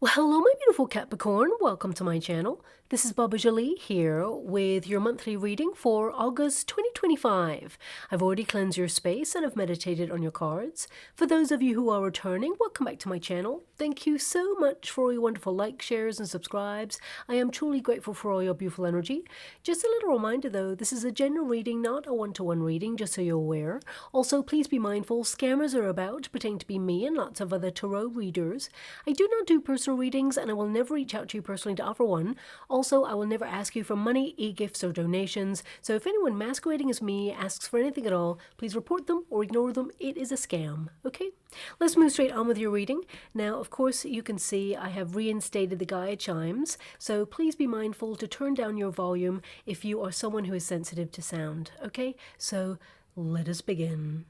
Well, hello, my beautiful Capricorn. Welcome to my channel. This is Baba Jolie here with your monthly reading for August 2025. I've already cleansed your space and have meditated on your cards. For those of you who are returning, welcome back to my channel. Thank you so much for all your wonderful likes, shares, and subscribes. I am truly grateful for all your beautiful energy. Just a little reminder though, this is a general reading, not a one-to-one reading, just so you're aware. Also, please be mindful, scammers are about, pretending to be me and lots of other tarot readers. I do not do personal readings and I will never reach out to you personally to offer one. Also, I will never ask you for money, e-gifts, or donations. So if anyone masquerading as me asks for anything at all, please report them or ignore them. It is a scam, okay? Let's move straight on with your reading. Now, of course, you can see I have reinstated the Gaia chimes, so please be mindful to turn down your volume if you are someone who is sensitive to sound, okay? So let us begin.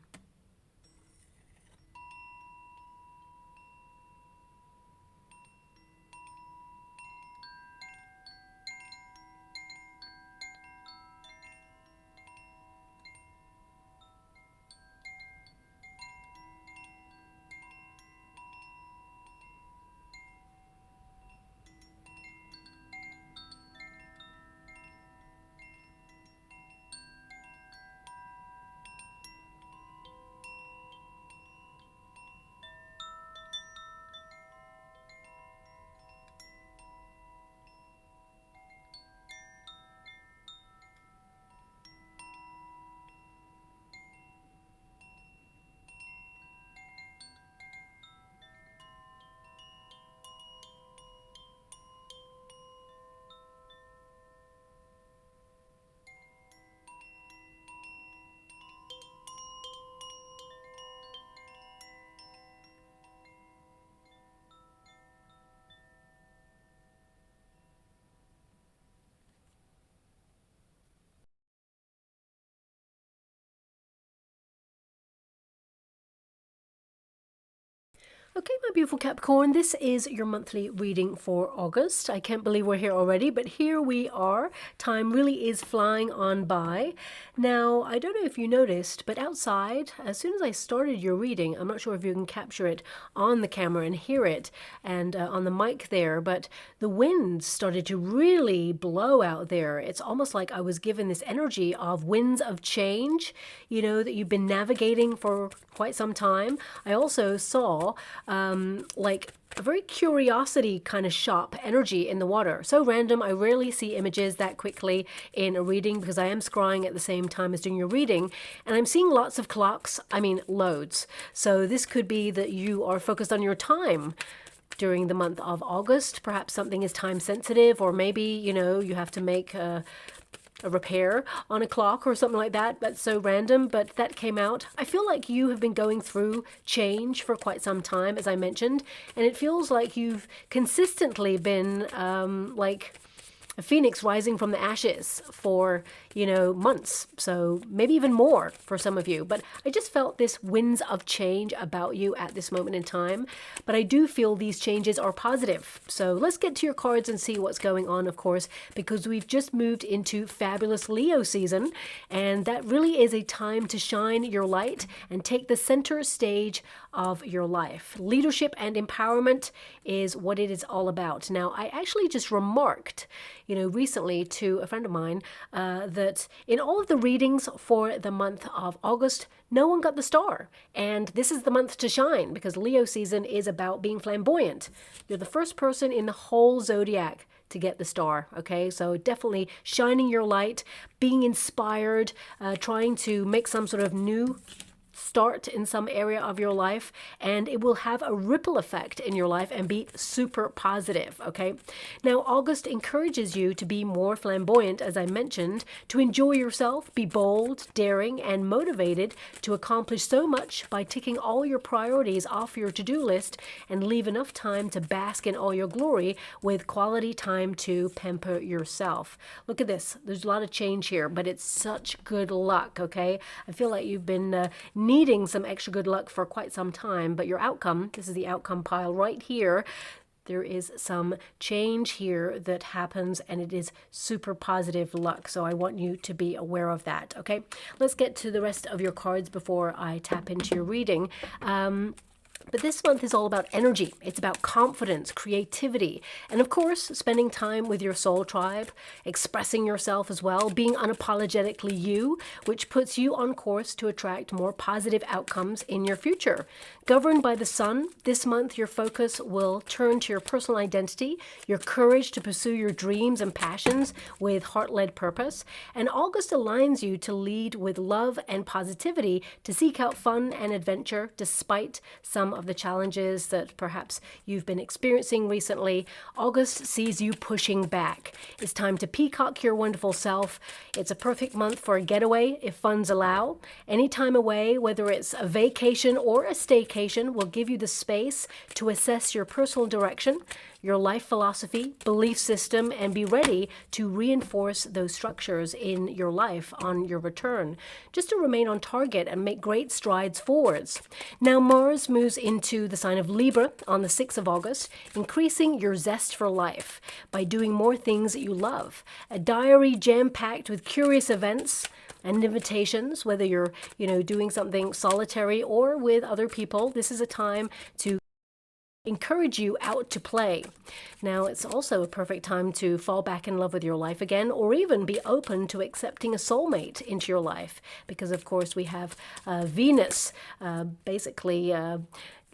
Okay, my beautiful Capricorn, this is your monthly reading for August. I can't believe we're here already, but here we are. Time really is flying on by. Now, I don't know if you noticed, but outside, as soon as I started your reading, I'm not sure if you can capture it on the camera and hear it and on the mic there, but the wind started to really blow out there. It's almost like I was given this energy of winds of change, you know, that you've been navigating for quite some time. I also saw like a very curiosity kind of shop energy in the water. So random. I rarely see images that quickly in a reading because I am scrying at the same time as doing your reading. And I'm seeing lots of clocks. I mean, loads. So this could be that you are focused on your time during the month of August. Perhaps something is time sensitive, or maybe, you know, you have to make a repair on a clock or something like that. That's so random, but that came out. I feel like you have been going through change for quite some time, as I mentioned, and it feels like you've consistently been like a phoenix rising from the ashes for, you know, months. So maybe even more for some of you. But I just felt this winds of change about you at this moment in time. But I do feel these changes are positive. So let's get to your cards and see what's going on, of course, because we've just moved into fabulous Leo season. And that really is a time to shine your light and take the center stage of your life. Leadership and empowerment is what it is all about. Now, I actually just remarked, you know, recently to a friend of mine that in all of the readings for the month of August, no one got the star. And this is the month to shine because Leo season is about being flamboyant. You're the first person in the whole zodiac to get the star, okay? So definitely shining your light, being inspired, trying to make some sort of new start in some area of your life, and it will have a ripple effect in your life and be super positive, okay? Now, August encourages you to be more flamboyant, as I mentioned, to enjoy yourself, be bold, daring, and motivated to accomplish so much by ticking all your priorities off your to-do list and leave enough time to bask in all your glory with quality time to pamper yourself. Look at this. There's a lot of change here, but it's such good luck, okay? I feel like you've been needing some extra good luck for quite some time, but your outcome, this is the outcome pile right here, there is some change here that happens and it is super positive luck. So I want you to be aware of that, okay? Let's get to the rest of your cards before I tap into your reading. But this month is all about energy. It's about confidence, creativity, and of course, spending time with your soul tribe, expressing yourself as well, being unapologetically you, which puts you on course to attract more positive outcomes in your future. Governed by the sun, this month your focus will turn to your personal identity, your courage to pursue your dreams and passions with heart-led purpose, and August aligns you to lead with love and positivity to seek out fun and adventure despite some of the challenges that perhaps you've been experiencing recently. August sees you pushing back. It's time to peacock your wonderful self. It's a perfect month for a getaway if funds allow. Any time away, whether it's a vacation or a staycation, will give you the space to assess your personal direction, your life philosophy, belief system, and be ready to reinforce those structures in your life on your return, just to remain on target and make great strides forwards. Now, Mars moves into the sign of Libra on the 6th of August, increasing your zest for life by doing more things that you love. A diary jam-packed with curious events and invitations, whether you're, doing something solitary or with other people. This is a time to encourage you out to play. Now, it's also a perfect time to fall back in love with your life again, or even be open to accepting a soulmate into your life, because of course we have Venus,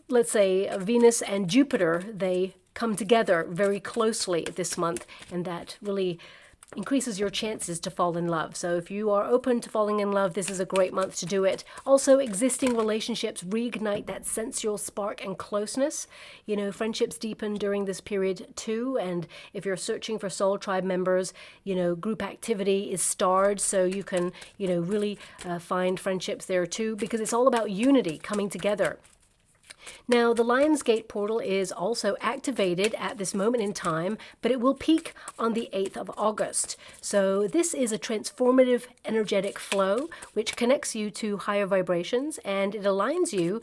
let's say Venus and Jupiter, they come together very closely this month, and that really increases your chances to fall in love. So if you are open to falling in love, this is a great month to do it. Also, existing relationships reignite that sensual spark and closeness. Friendships deepen during this period too. And if you're searching for soul tribe members, group activity is starred, so you can, really find friendships there too, because it's all about unity coming together. Now, the Lionsgate portal is also activated at this moment in time, but it will peak on the 8th of August. So this is a transformative energetic flow which connects you to higher vibrations, and it aligns you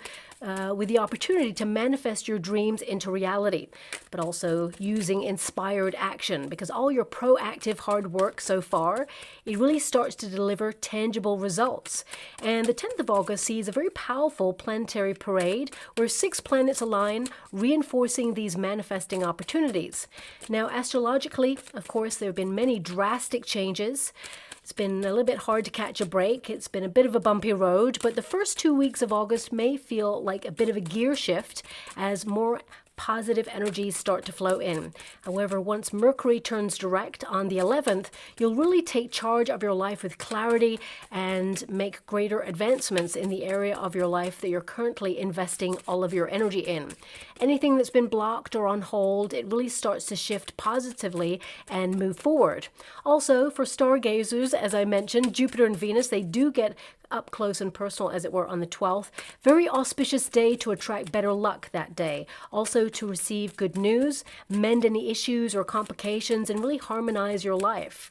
with the opportunity to manifest your dreams into reality, but also using inspired action, because all your proactive hard work so far, it really starts to deliver tangible results. And the 10th of August sees a very powerful planetary parade where 6 planets align, reinforcing these manifesting opportunities. Now, astrologically, of course, there have been many drastic changes. It's been a little bit hard to catch a break. It's been a bit of a bumpy road, but the first 2 weeks of August may feel like a bit of a gear shift as more positive energies start to flow in. However, once Mercury turns direct on the 11th, you'll really take charge of your life with clarity and make greater advancements in the area of your life that you're currently investing all of your energy in. Anything that's been blocked or on hold, it really starts to shift positively and move forward. Also, for stargazers, as I mentioned, Jupiter and Venus, they do get up close and personal, as it were, on the 12th. Very auspicious day to attract better luck that day. Also to receive good news, mend any issues or complications, and really harmonize your life.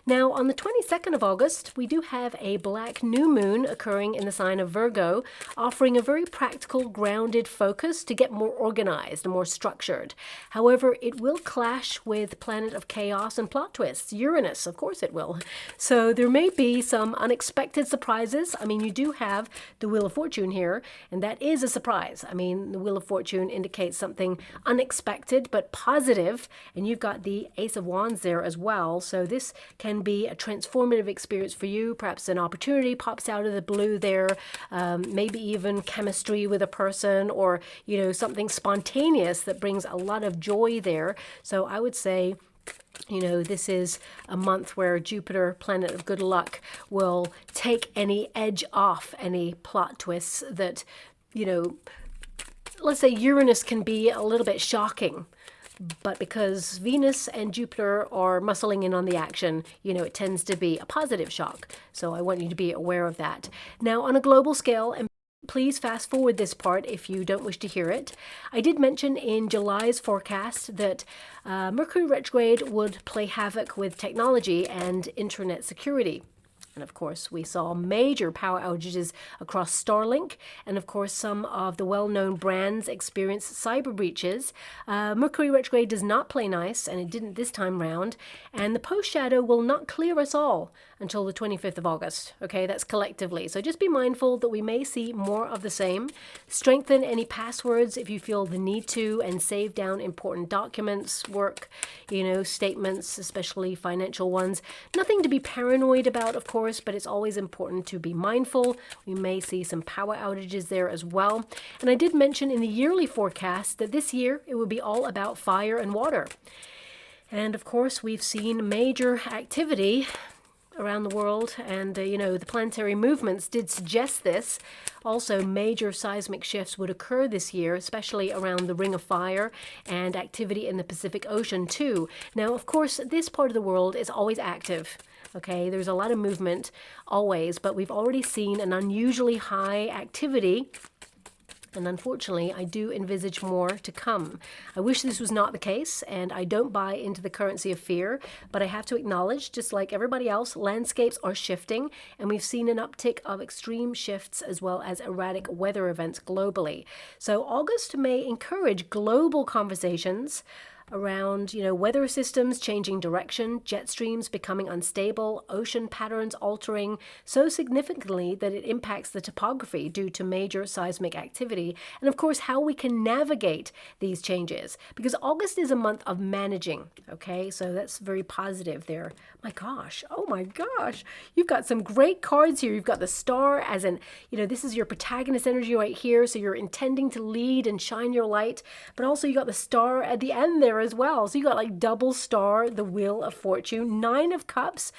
Now, on the 22nd of August, we do have a black new moon occurring in the sign of Virgo, offering a very practical, grounded focus to get more organized and more structured. However, it will clash with planet of chaos and plot twists, Uranus. Of course it will. So there may be some unexpected surprises. I mean, you do have the Wheel of Fortune here, and that is a surprise. I mean, the Wheel of Fortune indicates something unexpected but positive, and you've got the Ace of Wands there as well. So this can be a transformative experience for you. Perhaps an opportunity pops out of the blue there, maybe even chemistry with a person, or something spontaneous that brings a lot of joy there. So I would say this is a month where Jupiter, planet of good luck, will take any edge off any plot twists that, let's say Uranus can be a little bit shocking. But because Venus and Jupiter are muscling in on the action, it tends to be a positive shock. So I want you to be aware of that. Now, on a global scale, and please fast forward this part if you don't wish to hear it, I did mention in July's forecast that Mercury retrograde would play havoc with technology and internet security. And of course, we saw major power outages across Starlink. And of course, some of the well-known brands experienced cyber breaches. Mercury retrograde does not play nice, and it didn't this time round. And the post-shadow will not clear us all until the 25th of August. Okay, that's collectively. So just be mindful that we may see more of the same. Strengthen any passwords if you feel the need to, and save down important documents, work, statements, especially financial ones. Nothing to be paranoid about, of course, but it's always important to be mindful. We may see some power outages there as well. And I did mention in the yearly forecast that this year it would be all about fire and water. And of course, we've seen major activity around the world, and the planetary movements did suggest this. Also, major seismic shifts would occur this year, especially around the Ring of Fire and activity in the Pacific Ocean too. Now, of course, this part of the world is always active. Okay, there's a lot of movement always, but we've already seen an unusually high activity. And unfortunately, I do envisage more to come. I wish this was not the case, and I don't buy into the currency of fear, but I have to acknowledge, just like everybody else, landscapes are shifting, and we've seen an uptick of extreme shifts as well as erratic weather events globally. So August may encourage global conversations around, weather systems changing direction, jet streams becoming unstable, ocean patterns altering so significantly that it impacts the topography due to major seismic activity, and of course how we can navigate these changes, because August is a month of managing. Okay, so that's very positive there. Oh my gosh, you've got some great cards here. You've got the Star, as in, this is your protagonist energy right here, so you're intending to lead and shine your light, but also you got the Star at the end there as well. So you got like double Star, the Wheel of Fortune, 9 of Cups.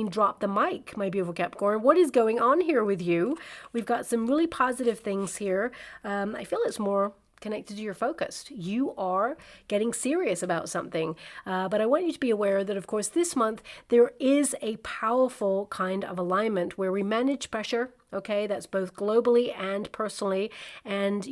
Drop the mic, my beautiful Capricorn. What is going on here with you? We've got some really positive things here. I feel it's more connected to your focus. You are getting serious about something. But I want you to be aware that, of course, this month there is a powerful kind of alignment where we manage pressure. Okay, that's both globally and personally. And,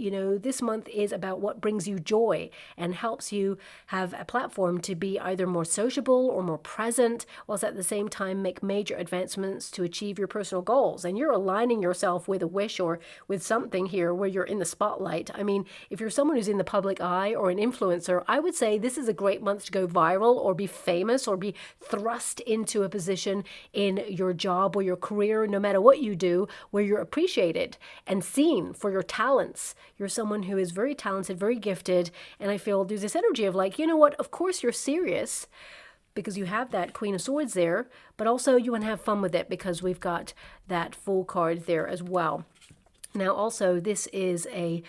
this month is about what brings you joy and helps you have a platform to be either more sociable or more present, whilst at the same time make major advancements to achieve your personal goals. And you're aligning yourself with a wish or with something here where you're in the spotlight. If you're someone who's in the public eye or an influencer, I would say this is a great month to go viral or be famous or be thrust into a position in your job or your career, no matter what you do, where you're appreciated and seen for your talents. You're someone who is very talented, very gifted, and I feel there's this energy of like, of course you're serious because you have that Queen of Swords there, but also you want to have fun with it because we've got that Fool card there as well. Now also, this is a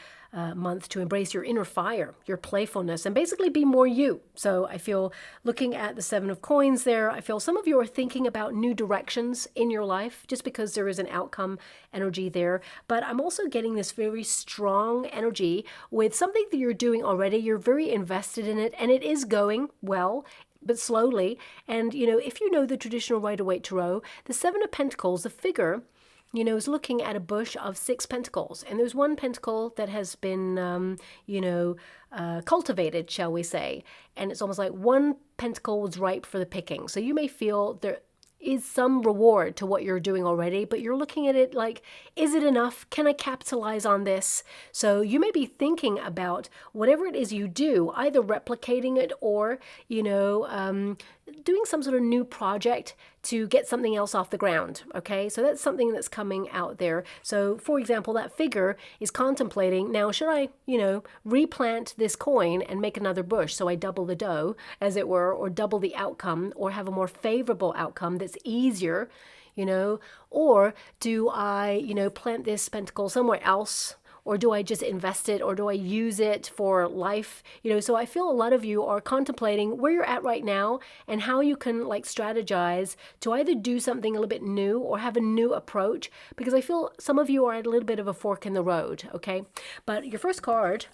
month to embrace your inner fire, your playfulness, and basically be more you. So I feel, looking at the 7 of Coins there, I feel some of you are thinking about new directions in your life just because there is an outcome energy there. But I'm also getting this very strong energy with something that you're doing already. You're very invested in it, and it is going well, but slowly. And, if you know the traditional Rider-Waite Tarot, the 7 of Pentacles, the figure, is looking at a bush of 6 pentacles. And there's 1 pentacle that has been, cultivated, shall we say. And it's almost like 1 pentacle was ripe for the picking. So you may feel there is some reward to what you're doing already, but you're looking at it like, is it enough? Can I capitalize on this? So you may be thinking about whatever it is you do, either replicating it or, doing some sort of new project to get something else off the ground. Okay, so that's something that's coming out there. So for example, that figure is contemplating, now should I, replant this coin and make another bush so I double the dough, as it were, or double the outcome, or have a more favorable outcome that's easier, or do I, plant this pentacle somewhere else? Or do I just invest it, or do I use it for life? So I feel a lot of you are contemplating where you're at right now and how you can strategize to either do something a little bit new or have a new approach, because I feel some of you are at a little bit of a fork in the road, okay? But your first card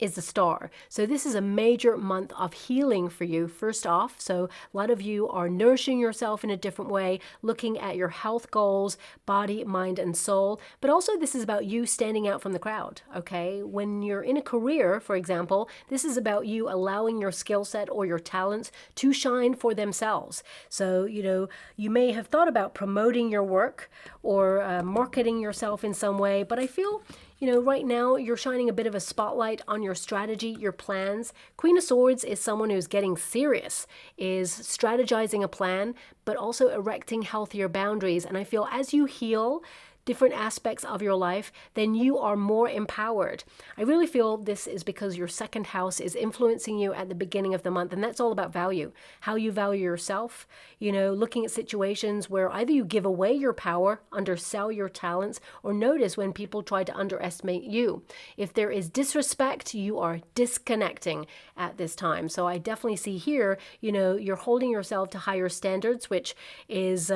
is the star. So this is a major month of healing for you, first off. So a lot of you are nourishing yourself in a different way, looking at your health goals, body, mind, and soul. But also this is about you standing out from the crowd, okay? When you're in a career, for example, this is about you allowing your skill set or your talents to shine for themselves. So, you may have thought about promoting your work or marketing yourself in some way, but I feel right now you're shining a bit of a spotlight on your strategy, your plans. Queen of Swords is someone who's getting serious, is strategizing a plan, but also erecting healthier boundaries. And I feel as you heal different aspects of your life, then you are more empowered. I really feel this is because your second house is influencing you at the beginning of the month, and that's all about value, how you value yourself, looking at situations where either you give away your power, undersell your talents, or notice when people try to underestimate you. If there is disrespect, you are disconnecting at this time. So I definitely see here, you're holding yourself to higher standards, which is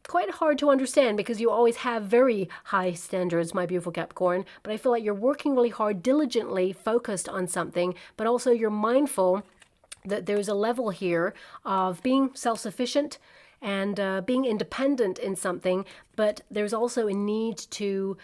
quite hard to understand because you always have very high standards, my beautiful Capricorn. But I feel like you're working really hard, diligently focused on something, but also you're mindful that there's a level here of being self-sufficient and being independent in something, but there's also a need to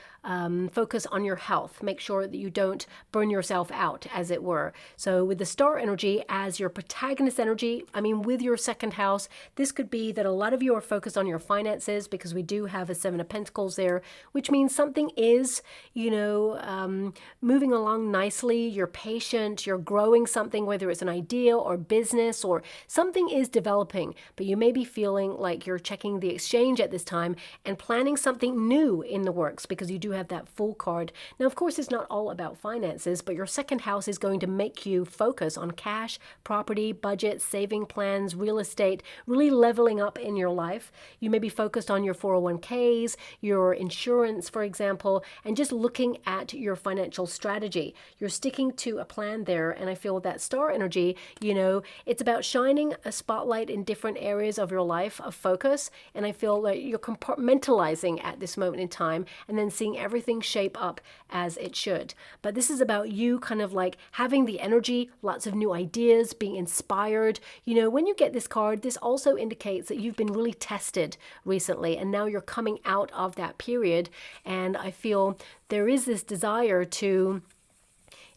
focus on your health. Make sure that you don't burn yourself out, as it were. So with the star energy as your protagonist energy, with your second house, this could be that a lot of you are focused on your finances because we do have a 7 of Pentacles there, which means something is, moving along nicely. You're patient, you're growing something, whether it's an idea or business or something is developing, but you may be feeling like you're checking the exchange at this time and planning something new in the works because you do have that Fool card. Now, of course, it's not all about finances, but your second house is going to make you focus on cash, property, budget, saving plans, real estate, really leveling up in your life. You may be focused on your 401ks, your insurance, for example, and just looking at your financial strategy. You're sticking to a plan there, and I feel that star energy, it's about shining a spotlight in different areas of your life of focus, and I feel like you're compartmentalizing at this moment in time and then seeing everything shape up as it should. But this is about you kind of like having the energy, lots of new ideas, being inspired. When you get this card, this also indicates that you've been really tested recently and now you're coming out of that period, and I feel there is this desire to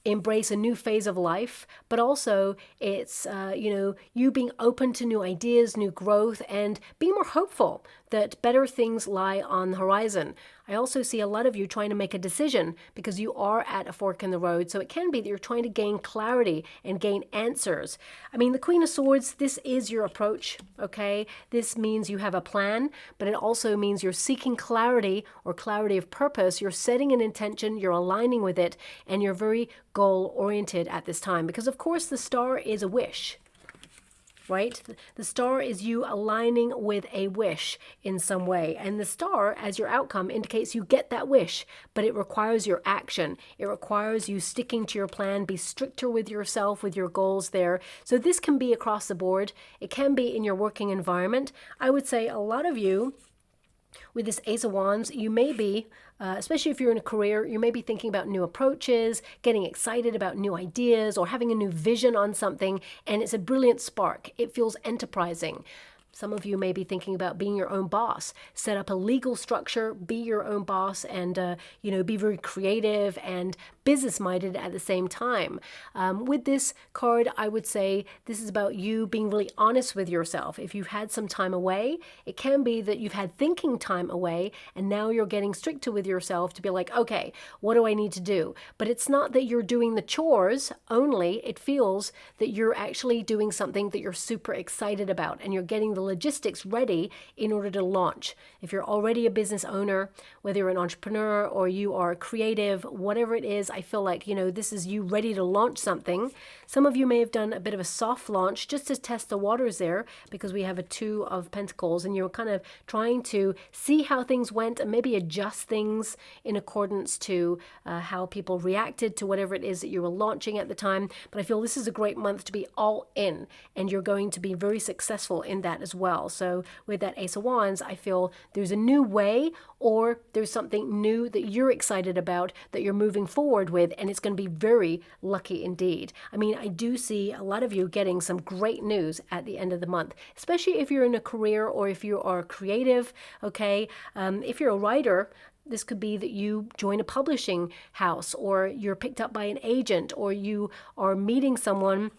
embrace a new phase of life, but also it's, you being open to new ideas, new growth, and being more hopeful that better things lie on the horizon. I also see a lot of you trying to make a decision because you are at a fork in the road. So it can be that you're trying to gain clarity and gain answers. The Queen of Swords, this is your approach, okay? This means you have a plan, but it also means you're seeking clarity or clarity of purpose. You're setting an intention, you're aligning with it, and you're very goal-oriented at this time because, of course, the star is a wish. Right? The star is you aligning with a wish in some way. And the star, as your outcome, indicates you get that wish, but it requires your action. It requires you sticking to your plan, be stricter with yourself, with your goals there. So this can be across the board. It can be in your working environment. I would say a lot of you, with this Ace of Wands, you may be, especially if you're in a career, you may be thinking about new approaches, getting excited about new ideas, or having a new vision on something, and it's a brilliant spark. It feels enterprising. Some of you may be thinking about being your own boss, set up a legal structure, be your own boss, and be very creative and business-minded at the same time. With this card, I would say this is about you being really honest with yourself. If you've had some time away, it can be that you've had thinking time away, and now you're getting stricter with yourself to be like, okay, what do I need to do? But it's not that you're doing the chores only. It feels that you're actually doing something that you're super excited about, and you're getting the logistics ready in order to launch. If you're already a business owner, whether you're an entrepreneur or you are creative, whatever it is, I feel like, this is you ready to launch something. Some of you may have done a bit of a soft launch just to test the waters there because we have a 2 of Pentacles and you're kind of trying to see how things went and maybe adjust things in accordance to how people reacted to whatever it is that you were launching at the time. But I feel this is a great month to be all in, and you're going to be very successful in that as as well. So with that Ace of Wands, I feel there's a new way, or there's something new that you're excited about that you're moving forward with, and it's going to be very lucky indeed. I mean, I do see a lot of you getting some great news at the end of the month, especially if you're in a career or if you are creative, okay? If you're a writer, this could be that you join a publishing house, or you're picked up by an agent, or you are meeting someone,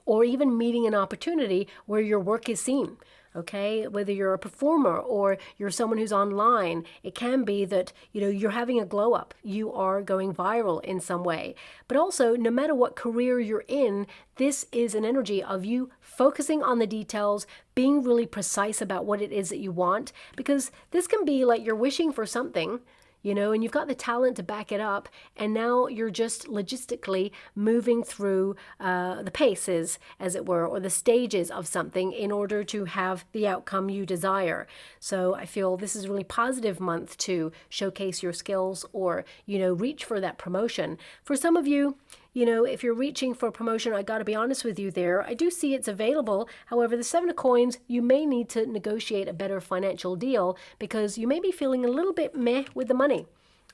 or even meeting an opportunity where your work is seen. Okay, whether you're a performer or you're someone who's online, it can be that, you know, you're having a glow up. You are going viral in some way. But also, no matter what career you're in, this is an energy of you focusing on the details, being really precise about what it is that you want, because this can be like you're wishing for something, you know, and you've got the talent to back it up, and now you're just logistically moving through the paces, as it were, or the stages of something in order to have the outcome you desire. So I feel this is a really positive month to showcase your skills, or, you know, reach for that promotion. For some of you, you know, if you're reaching for a promotion, I got to be honest with you there. I do see it's available. However, the Seven of Coins, you may need to negotiate a better financial deal, because you may be feeling a little bit meh with the money.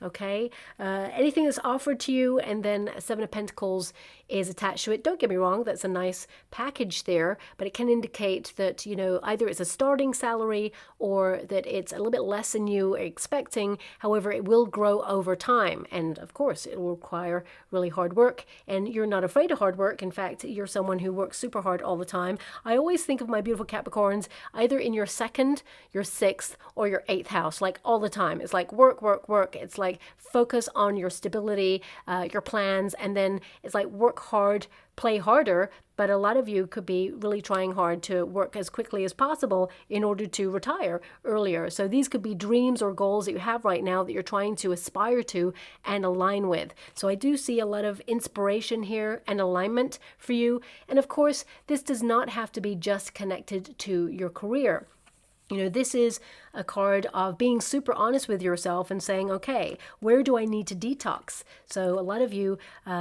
Okay, anything that's offered to you and then a Seven of Pentacles is attached to it. Don't get me wrong, that's a nice package there, but it can indicate that, you know, either it's a starting salary or that it's a little bit less than you are expecting. However, it will grow over time, and of course it will require really hard work, and you're not afraid of hard work. In fact, you're someone who works super hard all the time. I always think of my beautiful Capricorns either in your second, your sixth, or your eighth house, like all the time. It's like work, work, work. It's like focus on your stability, your plans, and then it's like work hard, play harder. But a lot of you could be really trying hard to work as quickly as possible in order to retire earlier. So these could be dreams or goals that you have right now that you're trying to aspire to and align with. So I do see a lot of inspiration here and alignment for you. And of course, this does not have to be just connected to your career. You know, this is a card of being super honest with yourself and saying, okay, where do I need to detox? So a lot of you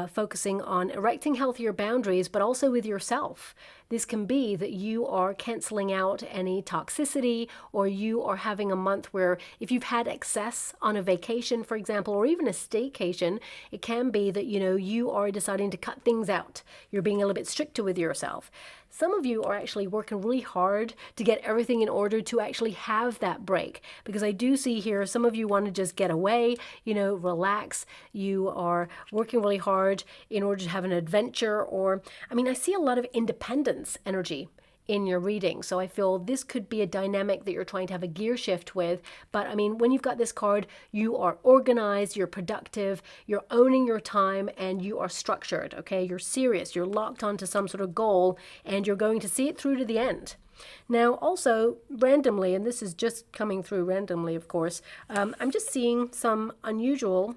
focusing on erecting healthier boundaries, but also with yourself. This can be that you are canceling out any toxicity, or you are having a month where if you've had excess on a vacation, for example, or even a staycation, it can be that, you know, you are deciding to cut things out. You're being a little bit stricter with yourself. Some of you are actually working really hard to get everything in order to actually have that break, because I do see here some of you want to just get away, you know, relax. You are working really hard in order to have an adventure, or, I mean, I see a lot of independence energy in your reading. So I feel this could be a dynamic that you're trying to have a gear shift with. But I mean, when you've got this card, you are organized, you're productive, you're owning your time, and you are structured, okay? You're serious, you're locked onto some sort of goal, and you're going to see it through to the end. Now, also, randomly, and this is just coming through randomly, of course, I'm just seeing some unusual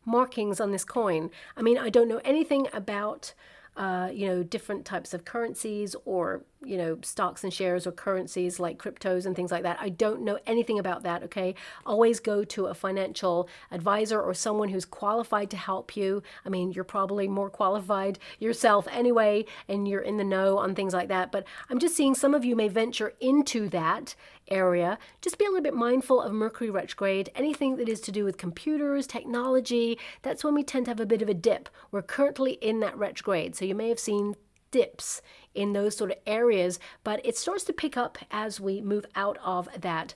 markings on this coin. I mean, I don't know anything about you know, different types of currencies, or, you know, stocks and shares, or currencies like cryptos and things like that. I don't know anything about that, okay? Always go to a financial advisor or someone who's qualified to help you. I mean, you're probably more qualified yourself anyway, and you're in the know on things like that. But I'm just seeing some of you may venture into that area. Just be a little bit mindful of Mercury retrograde. Anything that is to do with computers, technology, that's when we tend to have a bit of a dip. We're currently in that retrograde, so you may have seen dips in those sort of areas, but it starts to pick up as we move out of that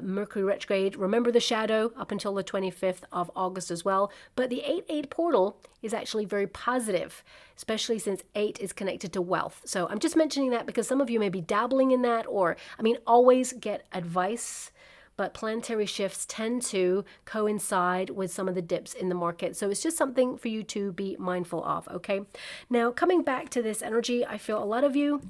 Mercury retrograde. Remember the shadow up until the 25th of August as well, but the 8-8 portal is actually very positive, especially since 8 is connected to wealth. So I'm just mentioning that because some of you may be dabbling in that, or, I mean, always get advice, but planetary shifts tend to coincide with some of the dips in the market. So it's just something for you to be mindful of, okay? Now, coming back to this energy, I feel a lot of you,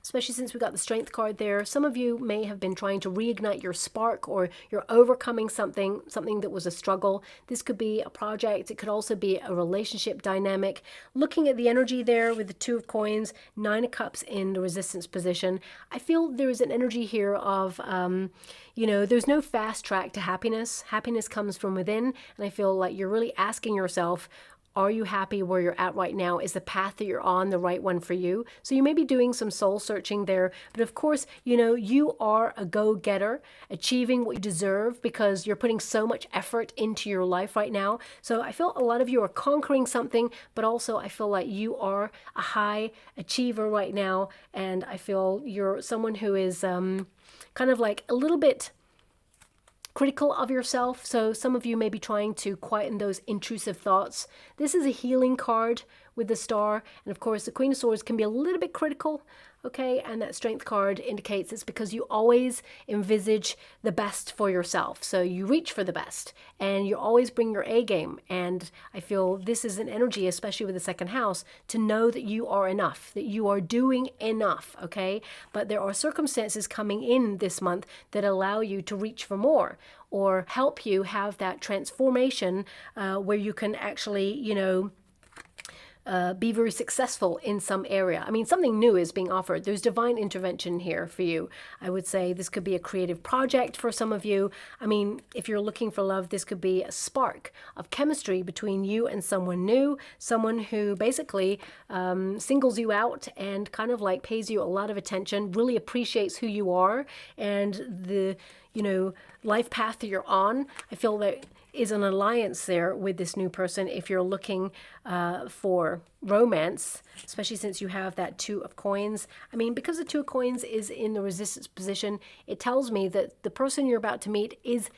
especially since we got the Strength card there, some of you may have been trying to reignite your spark, or you're overcoming something that was a struggle. This could be a project. It could also be a relationship dynamic. Looking at the energy there with the Two of Coins, Nine of Cups in the resistance position, I feel there is an energy here of, you know, there's no fast track to happiness. Happiness comes from within, and I feel like you're really asking yourself, Are you happy where you're at right now? Is the path that you're on the right one for you? So you may be doing some soul searching there, but of course, you know, you are a go-getter, achieving what you deserve because you're putting so much effort into your life right now. So I feel a lot of you are conquering something, but also I feel like you are a high achiever right now, and I feel you're someone who is kind of like a little bit critical of yourself. So some of you may be trying to quieten those intrusive thoughts. This is a healing card with the star. And of course, the Queen of Swords can be a little bit critical. Okay, and that Strength card indicates it's because you always envisage the best for yourself. So you reach for the best and you always bring your A game. And I feel this is an energy, especially with the second house, to know that you are enough, that you are doing enough. Okay, but there are circumstances coming in this month that allow you to reach for more or help you have that transformation where you can actually, you know, be very successful in some area. I mean, something new is being offered. There's divine intervention here for you. I would say this could be a creative project for some of you. I mean, if you're looking for love, this could be a spark of chemistry between you and someone new, someone who basically singles you out and kind of like pays you a lot of attention, really appreciates who you are and the, you know, life path that you're on. I feel that is an alliance there with this new person if you're looking for romance, especially since you have that Two of Coins. I mean, because the Two of Coins is in the resistance position, it tells me that the person you're about to meet is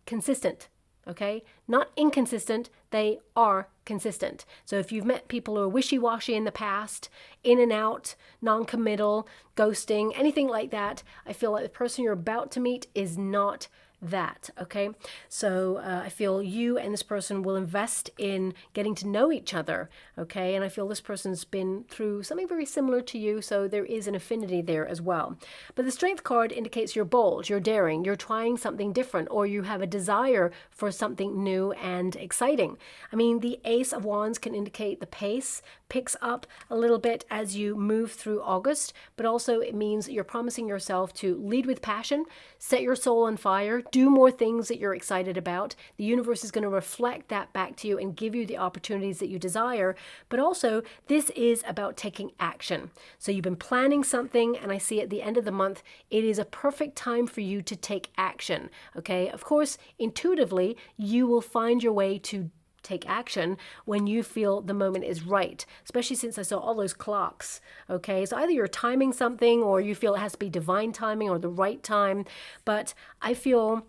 consistent, okay? Not inconsistent, they are consistent. So if you've met people who are wishy-washy in the past, in and out, non-committal, ghosting, anything like that, I feel like the person you're about to meet is not that. Okay, so I feel you and this person will invest in getting to know each other. Okay, and I feel this person's been through something very similar to you, so there is an affinity there as well. But the Strength card indicates you're bold, you're daring, you're trying something different, or you have a desire for something new and exciting. I mean, the Ace of Wands can indicate the pace picks up a little bit as you move through August, but also it means you're promising yourself to lead with passion, set your soul on fire, do more things that you're excited about. The universe is going to reflect that back to you and give you the opportunities that you desire. But also, this is about taking action. So you've been planning something, and I see at the end of the month, it is a perfect time for you to take action. Okay, of course, intuitively, you will find your way to take action when you feel the moment is right, especially since I saw all those clocks. Okay, so either you're timing something or you feel it has to be divine timing or the right time. But I feel,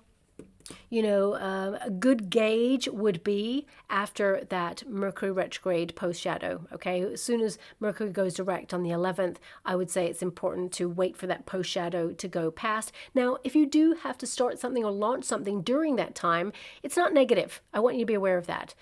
you know, a good gauge would be after that Mercury retrograde post shadow. Okay, as soon as Mercury goes direct on the 11th, I would say it's important to wait for that post shadow to go past. Now, if you do have to start something or launch something during that time, it's not negative. I want you to be aware of that.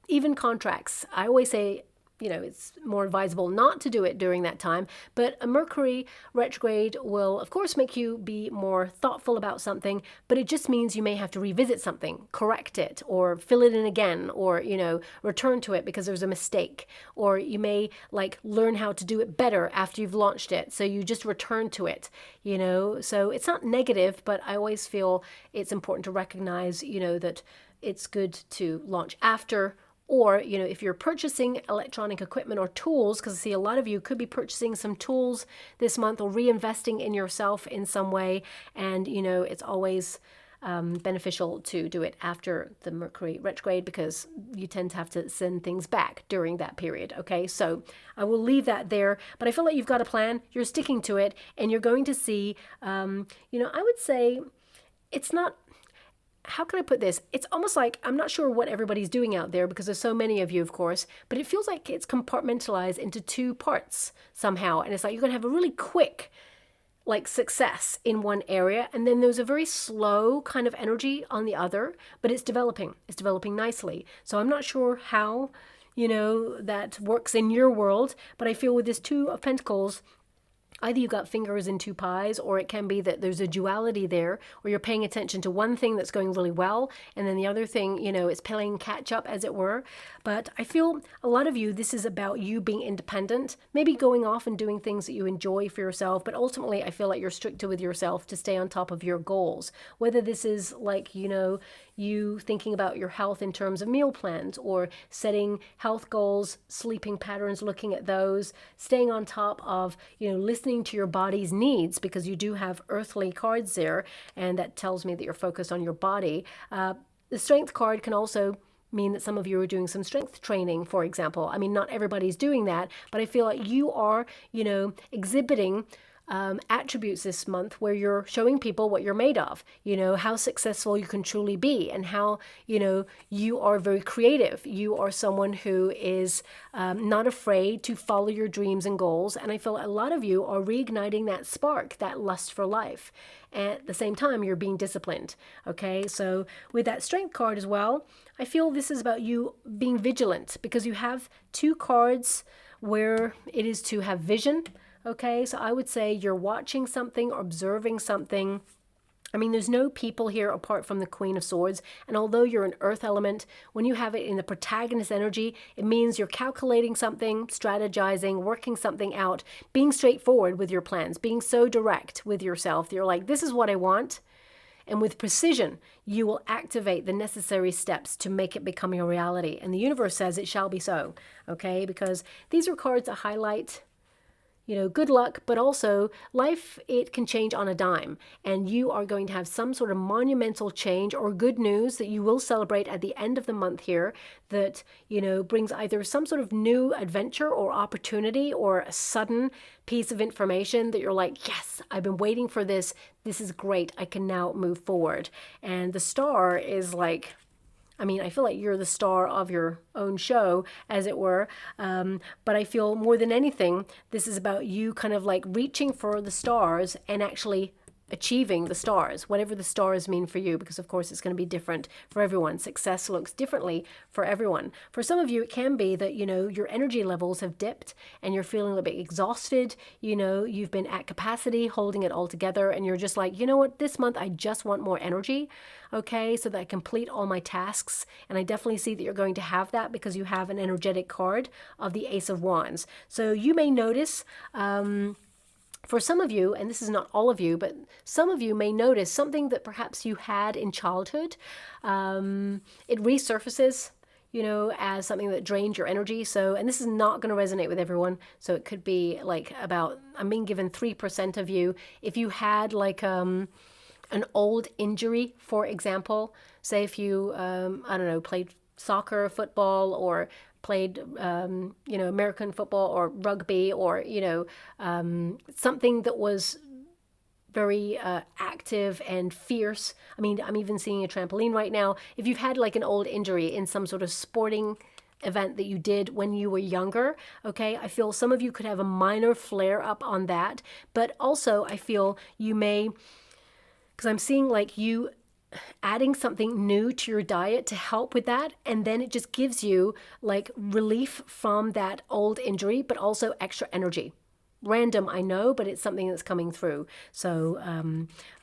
Even contracts, I always say, you know, it's more advisable not to do it during that time, but a Mercury retrograde will, of course, make you be more thoughtful about something, but it just means you may have to revisit something, correct it, or fill it in again, or, you know, return to it because there's a mistake, or you may, like, learn how to do it better after you've launched it, so you just return to it, you know, so it's not negative, but I always feel it's important to recognize, you know, that it's good to launch after. Or, you know, if you're purchasing electronic equipment or tools, because I see a lot of you could be purchasing some tools this month or reinvesting in yourself in some way. And, you know, it's always beneficial to do it after the Mercury retrograde because you tend to have to send things back during that period. Okay, so I will leave that there. But I feel like you've got a plan, you're sticking to it, and you're going to see, you know, I would say it's not, how can I put this? It's almost like, I'm not sure what everybody's doing out there because there's so many of you, of course, but it feels like it's compartmentalized into two parts somehow. And it's like you're going to have a really quick, like, success in one area. And then there's a very slow kind of energy on the other, but it's developing. It's developing nicely. So I'm not sure how, you know, that works in your world, but I feel with this Two of Pentacles, Either you got fingers in two pies, or it can be that there's a duality there, where you're paying attention to one thing that's going really well, and then the other thing, you know, it's playing catch up, as it were. But I feel a lot of you, this is about you being independent, maybe going off and doing things that you enjoy for yourself, but ultimately I feel like you're stricter with yourself to stay on top of your goals. Whether this is like, you know, you thinking about your health in terms of meal plans, or setting health goals, sleeping patterns, looking at those, staying on top of, you know, listening to your body's needs, because you do have earthly cards there, and that tells me that you're focused on your body. The strength card can also mean that some of you are doing some strength training, for example. I mean, not everybody's doing that, but I feel like you are, you know, exhibiting attributes this month where you're showing people what you're made of, you know, how successful you can truly be, and how, you know, you are very creative. You are someone who is not afraid to follow your dreams and goals. And I feel a lot of you are reigniting that spark, that lust for life. And at the same time, you're being disciplined. Okay, so with that strength card as well, I feel this is about you being vigilant, because you have two cards where it is to have vision. Okay, so I would say you're watching something or observing something. I mean, there's no people here apart from the Queen of Swords. And although you're an earth element, when you have it in the protagonist energy, it means you're calculating something, strategizing, working something out, being straightforward with your plans, being so direct with yourself that you're like, this is what I want. And with precision, you will activate the necessary steps to make it become your reality. And the universe says it shall be so. Okay, because these are cards that highlight, you know, good luck, but also life, it can change on a dime. And you are going to have some sort of monumental change or good news that you will celebrate at the end of the month here, that, you know, brings either some sort of new adventure or opportunity, or a sudden piece of information that you're like, yes, I've been waiting for this. This is great. I can now move forward. And the star is like, I mean, I feel like you're the star of your own show, as it were. But I feel more than anything, this is about you kind of like reaching for the stars and actually achieving the stars, whatever the stars mean for you, because of course it's going to be different for everyone. Success looks differently for everyone. For some of you, it can be that, you know, your energy levels have dipped and you're feeling a little bit exhausted. You know, you've been at capacity, holding it all together, and you're just like, you know what, this month I just want more energy, okay, so that I complete all my tasks. And I definitely see that you're going to have that, because you have an energetic card of the Ace of Wands. So you may notice, for some of you, and this is not all of you, but some of you may notice something that perhaps you had in childhood. It resurfaces, you know, as something that drained your energy. So, and this is not going to resonate with everyone. So it could be like about, I'm being given 3% of you. If you had like an old injury, for example, say if you, I don't know, played soccer, football, or played, you know, American football or rugby, or, you know, something that was very active and fierce. I mean, I'm even seeing a trampoline right now. If you've had like an old injury in some sort of sporting event that you did when you were younger, okay, I feel some of you could have a minor flare up on that. But also I feel you may, because I'm seeing like you adding something new to your diet to help with that, and then it just gives you like relief from that old injury, but also extra energy. Random, I know, but it's something that's coming through. So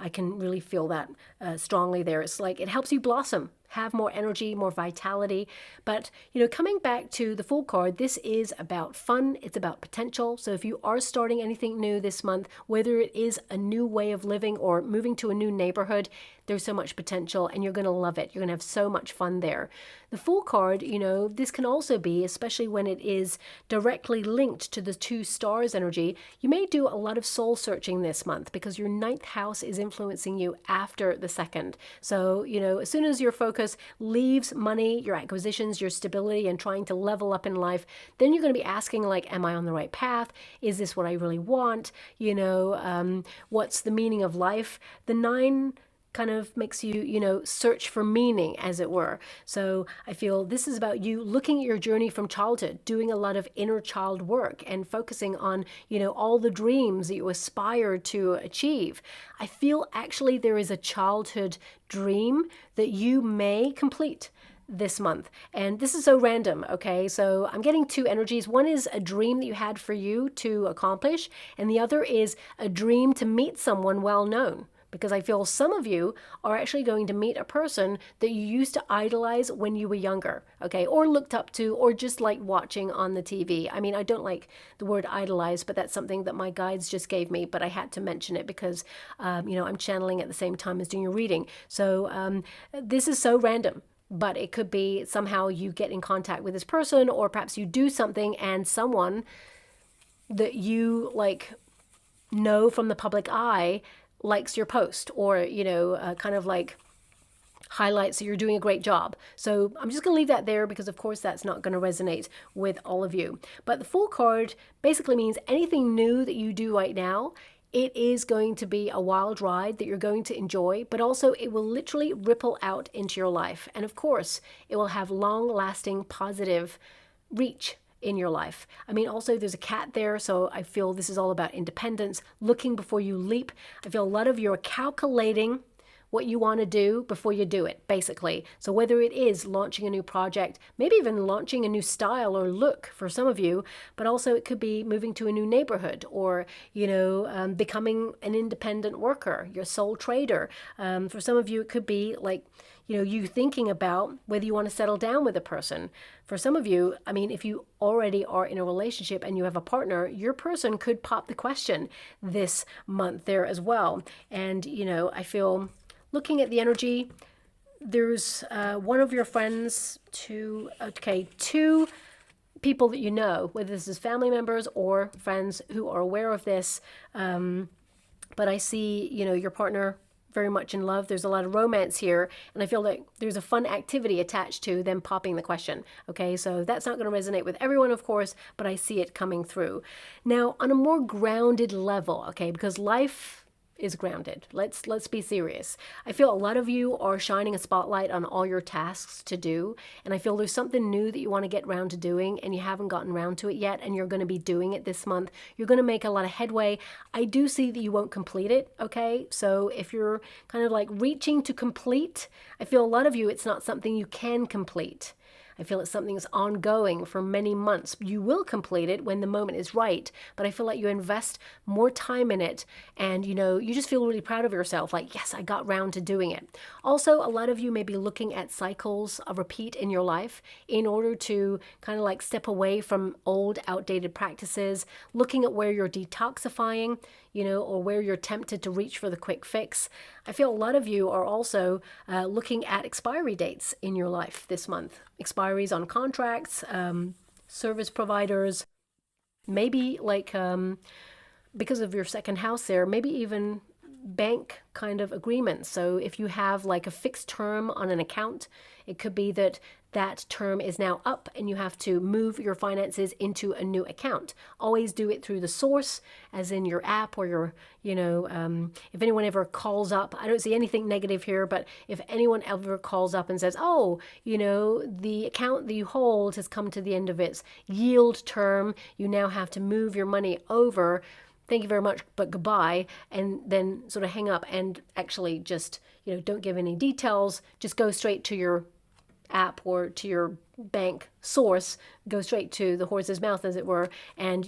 I can really feel that strongly there. It's like it helps you blossom, have more energy, more vitality. But, you know, coming back to the Fool card, this is about fun. It's about potential. So if you are starting anything new this month, whether it is a new way of living or moving to a new neighborhood, there's so much potential and you're going to love it. You're going to have so much fun there. The Fool card, you know, this can also be, especially when it is directly linked to the two stars energy, you may do a lot of soul searching this month, because your 9th house is influencing you after the 2nd. So, you know, as soon as your focus leaves money, your acquisitions, your stability, and trying to level up in life, then you're going to be asking like, am I on the right path? Is this what I really want? You know, what's the meaning of life? The 9 kind of makes you, you know, search for meaning, as it were. So I feel this is about you looking at your journey from childhood, doing a lot of inner child work and focusing on, you know, all the dreams that you aspire to achieve. I feel actually there is a childhood dream that you may complete this month. And this is so random, okay? So I'm getting two energies. One is a dream that you had for you to accomplish, and the other is a dream to meet someone well known. Because I feel some of you are actually going to meet a person that you used to idolize when you were younger, okay? Or looked up to, or just like watching on the TV. I mean, I don't like the word idolize, but that's something that my guides just gave me, but I had to mention it because, I'm channeling at the same time as doing a reading. So this is so random. But it could be somehow you get in contact with this person, or perhaps you do something and someone that you know from the public eye likes your post, or kind of like highlights that you're doing a great job. So I'm just going to leave that there because of course that's not going to resonate with all of you. But the Fool card basically means anything new that you do right now, it is going to be a wild ride that you're going to enjoy, but also it will literally ripple out into your life. And of course, it will have long-lasting positive reach in your life. I mean, also there's a cat there, so I feel this is all about independence, looking before you leap. I feel a lot of you are calculating what you want to do before you do it, basically. So whether it is launching a new project, maybe even launching a new style or look for some of you, but also it could be moving to a new neighborhood, or, becoming an independent worker, your sole trader. For some of you, it could be like, you thinking about whether you want to settle down with a person. For some of you, I mean, if you already are in a relationship and you have a partner, your person could pop the question this month there as well. And, I feel, looking at the energy, there's one of your friends, two people that you know, whether this is family members or friends who are aware of this. But I see, your partner very much in love. There's a lot of romance here, and I feel like there's a fun activity attached to them popping the question. Okay, so that's not going to resonate with everyone, of course, but I see it coming through. Now, on a more grounded level, okay, because life is grounded. Let's be serious. I feel a lot of you are shining a spotlight on all your tasks to do, and I feel there's something new that you want to get around to doing and you haven't gotten around to it yet, and you're going to be doing it this month. You're going to make a lot of headway. I do see that you won't complete it, okay? So if you're kind of like reaching to complete, I feel a lot of you, it's not something you can complete. I feel it's something that's ongoing for many months. You will complete it when the moment is right, but I feel like you invest more time in it, and you just feel really proud of yourself, like, yes, I got round to doing it. Also, a lot of you may be looking at cycles of repeat in your life in order to kind of like step away from old, outdated practices, looking at where you're detoxifying, or where you're tempted to reach for the quick fix. I feel a lot of you are also looking at expiry dates in your life this month. Expiries on contracts, service providers, maybe because of your second house there, maybe even bank kind of agreements. So if you have like a fixed term on an account, it could be that that term is now up and you have to move your finances into a new account. Always do it through the source, as in your app or your, if anyone ever calls up, I don't see anything negative here, but if anyone ever calls up and says, oh, the account that you hold has come to the end of its yield term, you now have to move your money over, thank you very much, but goodbye, and then sort of hang up and actually just, don't give any details, just go straight to your app or to your bank source, go straight to the horse's mouth, as it were, and,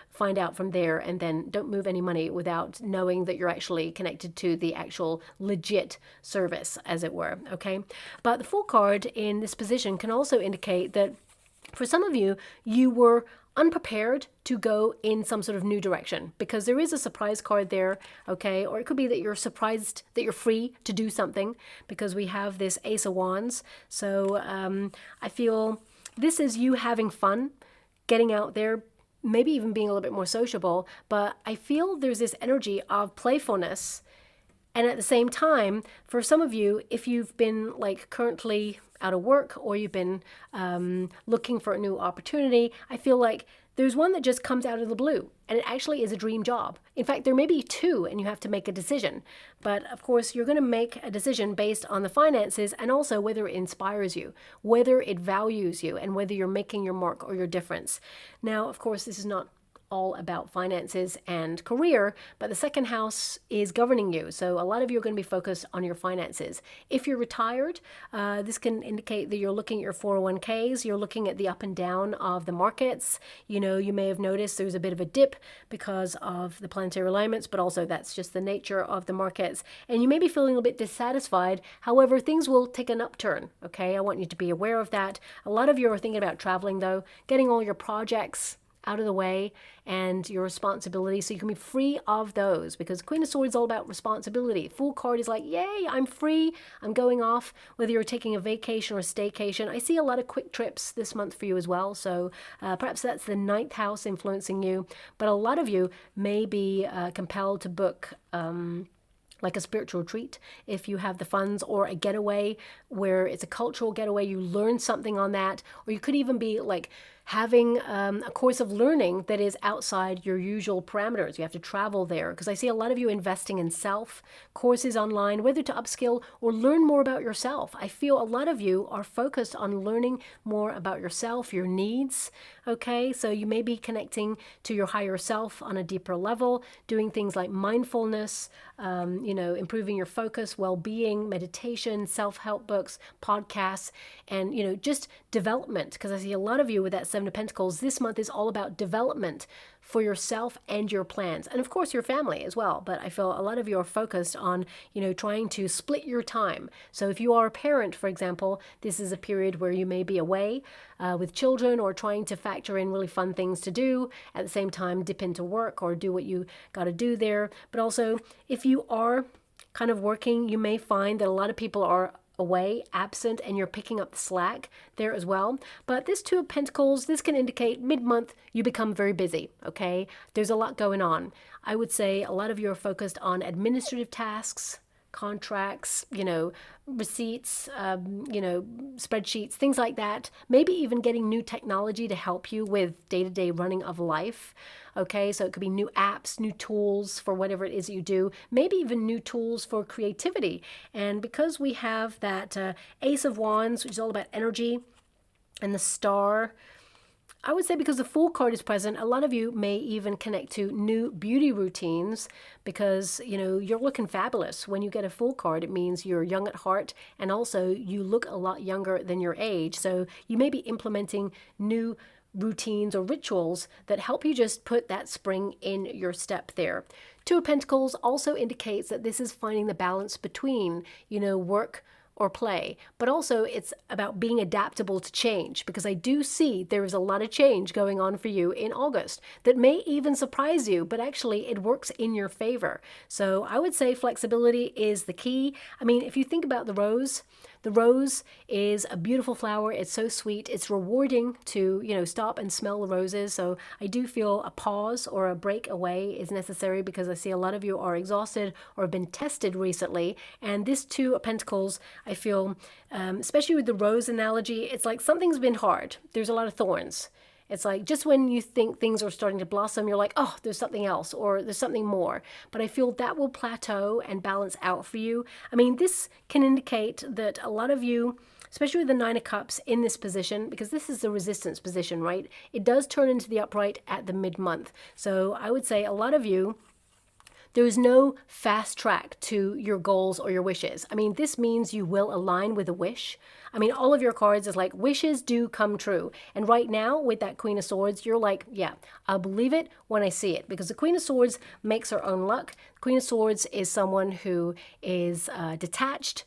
find out from there, and then don't move any money without knowing that you're actually connected to the actual legit service, as it were, okay? But the Fool card in this position can also indicate that for some of you, you were unprepared to go in some sort of new direction, because there is a surprise card there, okay? Or it could be that you're surprised that you're free to do something, because we have this Ace of Wands. So I feel this is you having fun, getting out there, maybe even being a little bit more sociable, but I feel there's this energy of playfulness. And at the same time, for some of you, if you've been currently out of work, or you've been looking for a new opportunity, I feel like there's one that just comes out of the blue, and it actually is a dream job. In fact, there may be two, and you have to make a decision. But of course, you're going to make a decision based on the finances, and also whether it inspires you, whether it values you, and whether you're making your mark or your difference. Now, of course, this is not all about finances and career, but the second house is governing you. So a lot of you are going to be focused on your finances. If you're retired, this can indicate that you're looking at your 401ks, you're looking at the up and down of the markets. You know, you may have noticed there's a bit of a dip because of the planetary alignments, but also that's just the nature of the markets. And you may be feeling a bit dissatisfied. However, things will take an upturn, okay? I want you to be aware of that. A lot of you are thinking about traveling though, getting all your projects out of the way and your responsibilities so you can be free of those, because Queen of Swords is all about responsibility. Fool card is like, yay, I'm free, I'm going off, whether you're taking a vacation or a staycation. I see a lot of quick trips this month for you as well, so perhaps that's the 9th house influencing you, but a lot of you may be compelled to book like a spiritual retreat if you have the funds, or a getaway where it's a cultural getaway, you learn something on that, or you could even be like having a course of learning that is outside your usual parameters. You have to travel there, because I see a lot of you investing in self, courses online, whether to upskill or learn more about yourself. I feel a lot of you are focused on learning more about yourself, your needs, okay? So you may be connecting to your higher self on a deeper level, doing things like mindfulness, you know, improving your focus, well-being, meditation, self-help books, podcasts, and, you know, just development, because I see a lot of you with that 7 of Pentacles. This month is all about development for yourself and your plans, and of course your family as well. But I feel a lot of you are focused on, you know, trying to split your time. So if you are a parent, for example, this is a period where you may be away with children, or trying to factor in really fun things to do at the same time, dip into work or do what you got to do there. But also, if you are kind of working, you may find that a lot of people are away, absent, and you're picking up the slack there as well. But this 2 of Pentacles, this can indicate mid-month you become very busy, okay? There's a lot going on. I would say a lot of you are focused on administrative tasks, contracts, you know, receipts, you know, spreadsheets, things like that. Maybe even getting new technology to help you with day-to-day running of life. Okay, so it could be new apps, new tools for whatever it is that you do, maybe even new tools for creativity. And because we have that Ace of Wands, which is all about energy, and the Star, I would say because the Fool card is present, a lot of you may even connect to new beauty routines, because, you know, you're looking fabulous. When you get a Fool card, it means you're young at heart, and also you look a lot younger than your age. So you may be implementing new routines or rituals that help you just put that spring in your step there. 2 of Pentacles also indicates that this is finding the balance between, you know, work or play, but also it's about being adaptable to change, because I do see there is a lot of change going on for you in August that may even surprise you, but actually it works in your favor. So I would say flexibility is the key. I mean, if you think about the rose is a beautiful flower. It's so sweet. It's rewarding to, you know, stop and smell the roses. So I do feel a pause or a break away is necessary, because I see a lot of you are exhausted or have been tested recently. And this 2 of Pentacles, I feel, especially with the rose analogy, it's like something's been hard. There's a lot of thorns. It's like just when you think things are starting to blossom, you're like, oh, there's something else, or there's something more. But I feel that will plateau and balance out for you. I mean, this can indicate that a lot of you, especially with the 9 of Cups in this position, because this is the resistance position, right? It does turn into the upright at the mid-month. So I would say a lot of you, there is no fast track to your goals or your wishes. I mean, this means you will align with a wish. I mean, all of your cards is like, wishes do come true. And right now, with that Queen of Swords, you're like, yeah, I'll believe it when I see it. Because the Queen of Swords makes her own luck. Queen of Swords is someone who is detached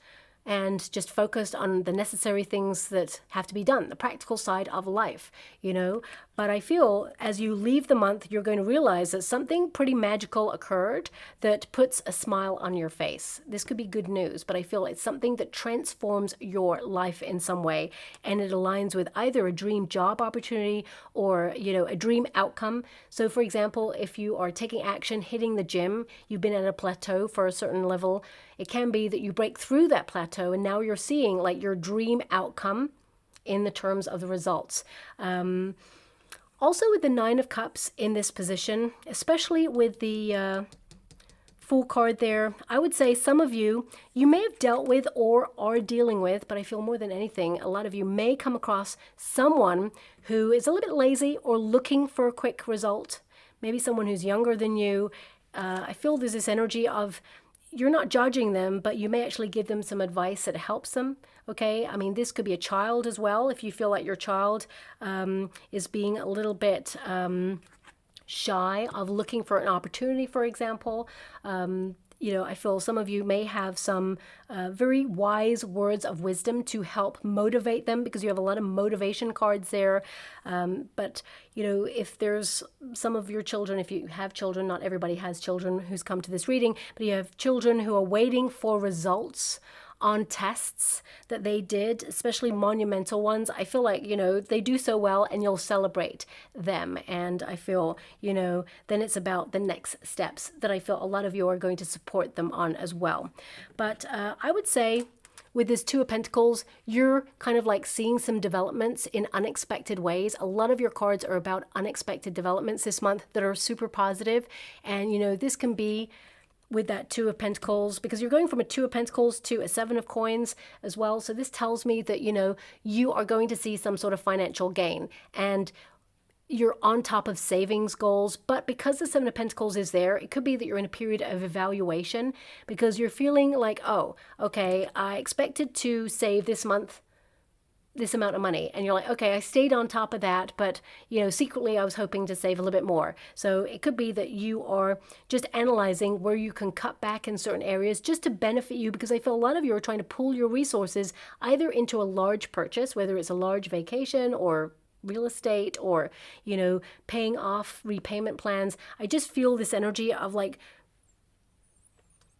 and just focused on the necessary things that have to be done, the practical side of life, you know. But I feel as you leave the month, you're going to realize that something pretty magical occurred that puts a smile on your face. This could be good news, but I feel it's something that transforms your life in some way, and it aligns with either a dream job opportunity or, you know, a dream outcome. So for example, if you are taking action, hitting the gym, you've been at a plateau for a certain level, it can be that you break through that plateau and now you're seeing like your dream outcome in the terms of the results. Also with the 9 of Cups in this position, especially with the Fool card there, I would say some of you, you may have dealt with or are dealing with, but I feel more than anything, a lot of you may come across someone who is a little bit lazy or looking for a quick result. maybe someone who's younger than you. I feel there's this energy of you're not judging them, but you may actually give them some advice that helps them. Okay, I mean, this could be a child as well. If you feel like your child is being a little bit shy of looking for an opportunity, for example. You know, I feel some of you may have some very wise words of wisdom to help motivate them, because you have a lot of motivation cards there. But, you know, if there's some of your children, if you have children, not everybody has children who's come to this reading, but you have children who are waiting for results on tests that they did, especially monumental ones. I feel like, you know, they do so well and you'll celebrate them. And I feel, you know, then it's about the next steps that I feel a lot of you are going to support them on as well. But I would say with this Two of Pentacles, you're kind of like seeing some developments in unexpected ways. A lot of your cards are about unexpected developments this month that are super positive. And, you know, this can be with that Two of Pentacles, because you're going from a Two of Pentacles to a Seven of Coins as well. So this tells me that, you know, you are going to see some sort of financial gain and you're on top of savings goals. But because the Seven of Pentacles is there, it could be that you're in a period of evaluation, because you're feeling like, oh, okay, I expected to save this month this amount of money, and you're like, okay, I stayed on top of that, but, you know, secretly I was hoping to save a little bit more. So it could be that you are just analyzing where you can cut back in certain areas just to benefit you, because I feel a lot of you are trying to pull your resources either into a large purchase, whether it's a large vacation or real estate, or, you know, paying off repayment plans. I just feel this energy of like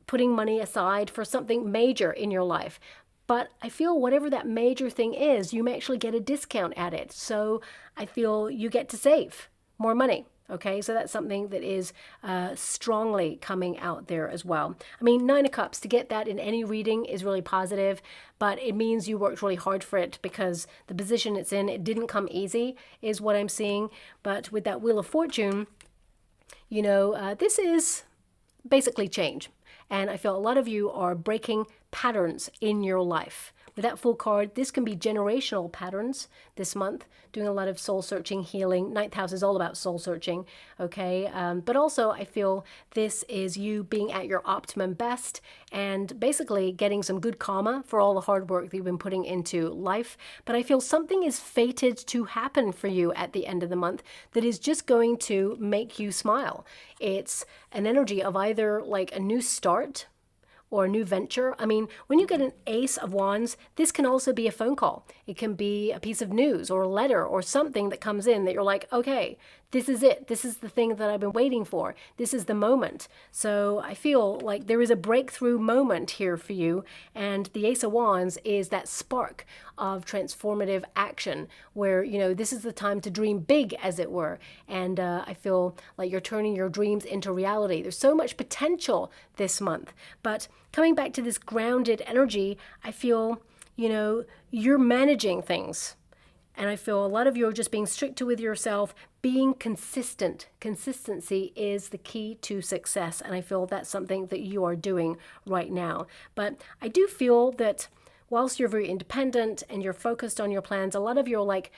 putting money aside for something major in your life. But I feel whatever that major thing is, you may actually get a discount at it. So I feel you get to save more money. Okay, so that's something that is strongly coming out there as well. I mean, Nine of Cups, to get that in any reading is really positive, but it means you worked really hard for it, because the position it's in, it didn't come easy, is what I'm seeing. But with that Wheel of Fortune, you know, this is basically change. And I feel a lot of you are breaking patterns in your life. With that Fool card, this can be generational patterns this month, doing a lot of soul searching, healing. Ninth house is all about soul searching, okay? But also I feel this is you being at your optimum best and basically getting some good karma for all the hard work that you've been putting into life. But I feel something is fated to happen for you at the end of the month that is just going to make you smile. It's an energy of either like a new start or a new venture. I mean, when you get an Ace of Wands, this can also be a phone call. It can be a piece of news or a letter or something that comes in that you're like, okay, this is it. This is the thing that I've been waiting for. This is the moment. So I feel like there is a breakthrough moment here for you. And the Ace of Wands is that spark of transformative action where, you know, this is the time to dream big, as it were. And I feel like you're turning your dreams into reality. There's so much potential this month. But coming back to this grounded energy, I feel, you know, you're managing things. And I feel a lot of you are just being stricter with yourself, being consistent. Consistency is the key to success. And I feel that's something that you are doing right now. But I do feel that whilst you're very independent and you're focused on your plans, a lot of you are like,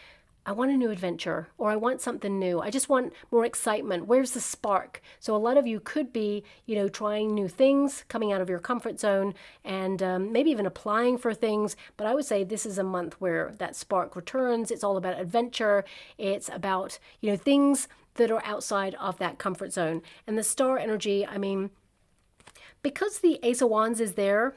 I want a new adventure, or I want something new. I just want more excitement. Where's the spark? So a lot of you could be, you know, trying new things, coming out of your comfort zone, and maybe even applying for things. But I would say this is a month where that spark returns. It's all about adventure. It's about, you know, things that are outside of that comfort zone. And the star energy, I mean, because the Ace of Wands is there,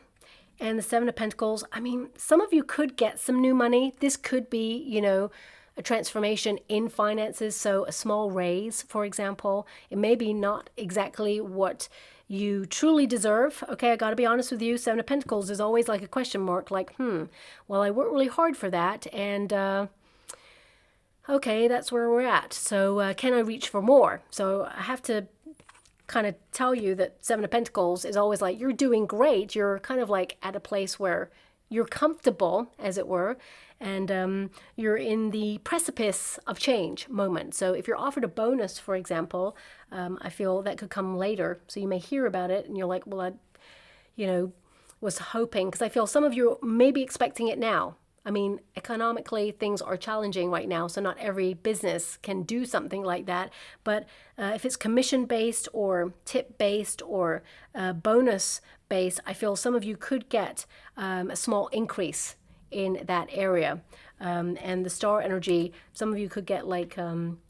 and the Seven of Pentacles, I mean, some of you could get some new money. This could be, you know, a transformation in finances. So a small raise, for example, it may be not exactly what you truly deserve. Okay, I got to be honest with you. Seven of Pentacles is always like a question mark, like, well, I worked really hard for that. And okay, that's where we're at. So can I reach for more? So I have to kind of tell you that Seven of Pentacles is always like, you're doing great. You're kind of like at a place where you're comfortable, as it were, and you're in the precipice of change moment. So if you're offered a bonus, for example, I feel that could come later. So you may hear about it and you're like, well, I, you know, was hoping, because I feel some of you may be expecting it now. I mean, economically, things are challenging right now, so not every business can do something like that. But if it's commission-based or tip-based or bonus-based, I feel some of you could get a small increase in that area. And the star energy, some of you could get like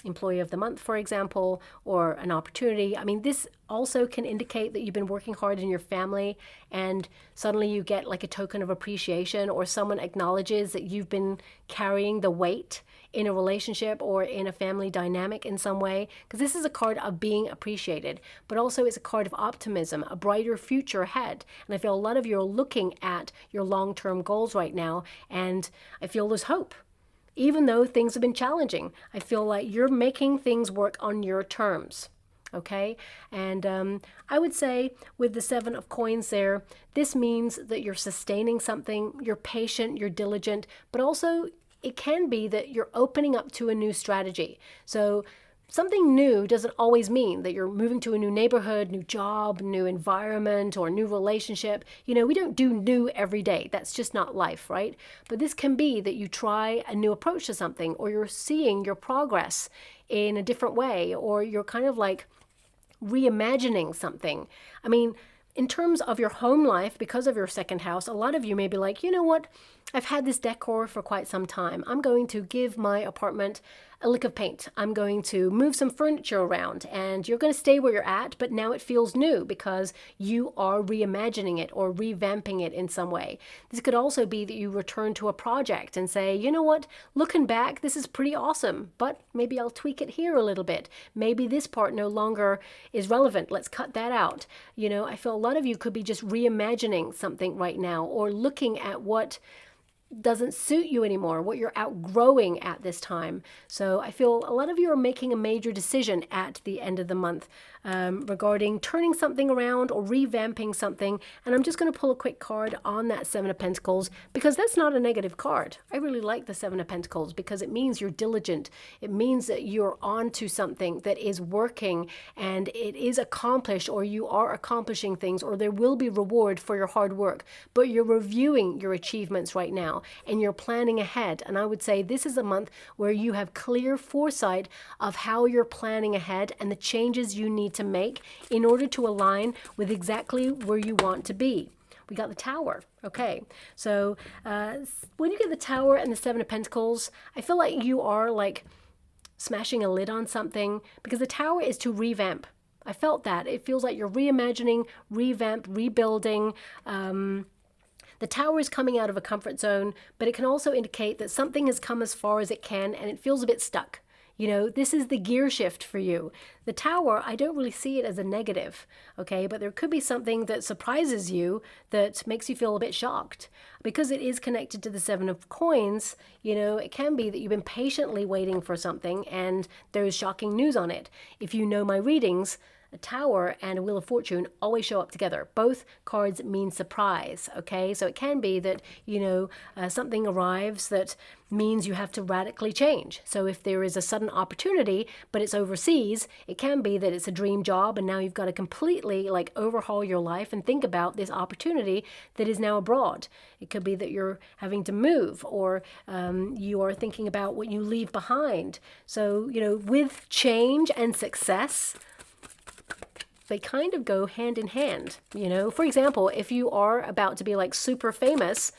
employee of the month, for example, or an opportunity. I mean, this also can indicate that you've been working hard in your family and suddenly you get like a token of appreciation, or someone acknowledges that you've been carrying the weight in a relationship or in a family dynamic in some way, because this is a card of being appreciated, but also it's a card of optimism, a brighter future ahead. And I feel a lot of you are looking at your long-term goals right now, and I feel there's hope. Even though things have been challenging, I feel like you're making things work on your terms. Okay, and I would say with the 7 of coins there, this means that you're sustaining something, you're patient, you're diligent, but also it can be that you're opening up to a new strategy. So something new doesn't always mean that you're moving to a new neighborhood, new job, new environment, or new relationship. You know, we don't do new every day. That's just not life, right? But this can be that you try a new approach to something, or you're seeing your progress in a different way, or you're kind of like reimagining something. I mean, in terms of your home life, because of your second house, a lot of you may be like, you know what? I've had this decor for quite some time. I'm going to give my apartment a lick of paint. I'm going to move some furniture around, and you're going to stay where you're at, but now it feels new because you are reimagining it or revamping it in some way. This could also be that you return to a project and say, you know what, looking back, this is pretty awesome, but maybe I'll tweak it here a little bit. Maybe this part no longer is relevant. Let's cut that out. You know, I feel a lot of you could be just reimagining something right now, or looking at what doesn't suit you anymore, what you're outgrowing at this time. So I feel a lot of you are making a major decision at the end of the month regarding turning something around or revamping something. And I'm just going to pull a quick card on that 7 of Pentacles, because that's not a negative card. I really like the 7 of Pentacles because it means you're diligent. It means that you're on to something that is working and it is accomplished, or you are accomplishing things, or there will be reward for your hard work. But you're reviewing your achievements right now and you're planning ahead. And I would say this is a month where you have clear foresight of how you're planning ahead and the changes you need to make in order to align with exactly where you want to be. We got the Tower. Okay, so when you get the Tower and the 7 of Pentacles, I feel like you are like smashing a lid on something, because the Tower is to revamp. I felt that. It feels like you're reimagining, revamp, rebuilding. The Tower is coming out of a comfort zone, but it can also indicate that something has come as far as it can and it feels a bit stuck. You know, this is the gear shift for you. The Tower, I don't really see it as a negative, okay? But there could be something that surprises you that makes you feel a bit shocked. Because it is connected to the 7 of Coins, you know, it can be that you've been patiently waiting for something and there's shocking news on it. If you know my readings, a Tower and a Wheel of Fortune always show up together. Both cards mean surprise, okay? So it can be that, you know, something arrives that means you have to radically change. So if there is a sudden opportunity, but it's overseas, it can be that it's a dream job and now you've got to completely like overhaul your life and think about this opportunity that is now abroad. It could be that you're having to move, or you are thinking about what you leave behind. So, you know, with change and success, they kind of go hand in hand. You know, for example, if you are about to be like super famous,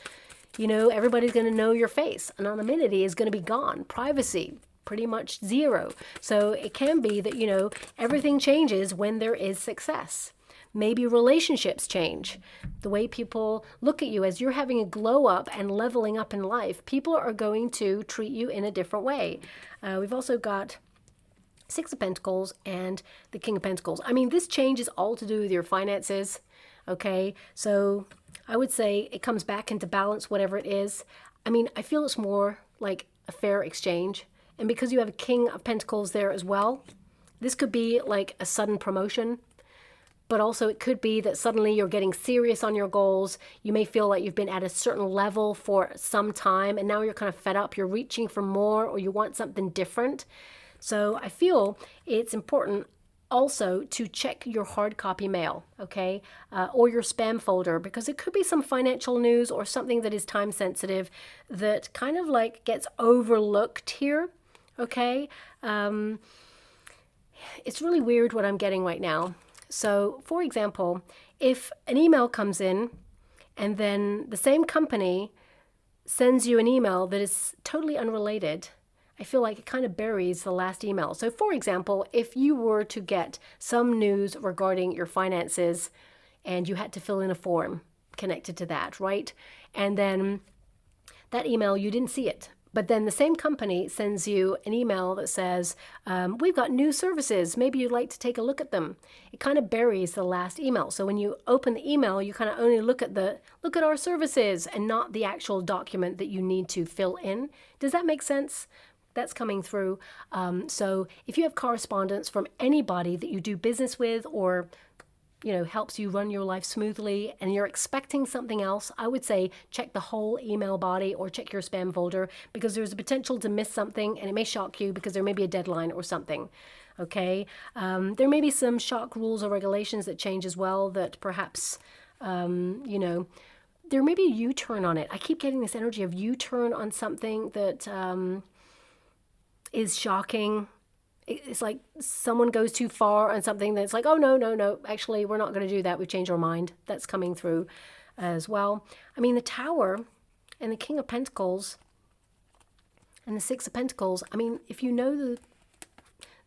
you know, everybody's going to know your face. Anonymity is going to be gone. Privacy, pretty much zero. So it can be that, you know, everything changes when there is success. Maybe relationships change. The way people look at you as you're having a glow up and leveling up in life, people are going to treat you in a different way. We've also got 6 of Pentacles and the King of Pentacles. I mean, this change is all to do with your finances, okay? So I would say it comes back into balance, whatever it is. I mean, I feel it's more like a fair exchange. And because you have a King of Pentacles there as well, this could be like a sudden promotion. But also it could be that suddenly you're getting serious on your goals. You may feel like you've been at a certain level for some time and now you're kind of fed up. You're reaching for more, or you want something different. So I feel it's important also to check your hard copy mail, okay, or your spam folder, because it could be some financial news or something that is time sensitive that kind of like gets overlooked here, okay. It's really weird what I'm getting right now. So, for example, if an email comes in and then the same company sends you an email that is totally unrelated, I feel like it kind of buries the last email. So, for example, if you were to get some news regarding your finances and you had to fill in a form connected to that, right? And then that email, you didn't see it. But then the same company sends you an email that says, we've got new services. Maybe you'd like to take a look at them. It kind of buries the last email. So when you open the email, you kind of only look at our services and not the actual document that you need to fill in. Does that make sense? That's coming through. So if you have correspondence from anybody that you do business with or helps you run your life smoothly and you're expecting something else, I would say check the whole email body or check your spam folder, because there's a potential to miss something and it may shock you because there may be a deadline or something. Okay. There may be some shock rules or regulations that change as well that perhaps, there may be a U-turn on it. I keep getting this energy of U-turn on something that is shocking. It's like someone goes too far on something that's like, oh, no, actually, we're not going to do that. We've changed our mind. That's coming through as well. I mean, the Tower and the King of Pentacles and the Six of Pentacles. I mean, if you know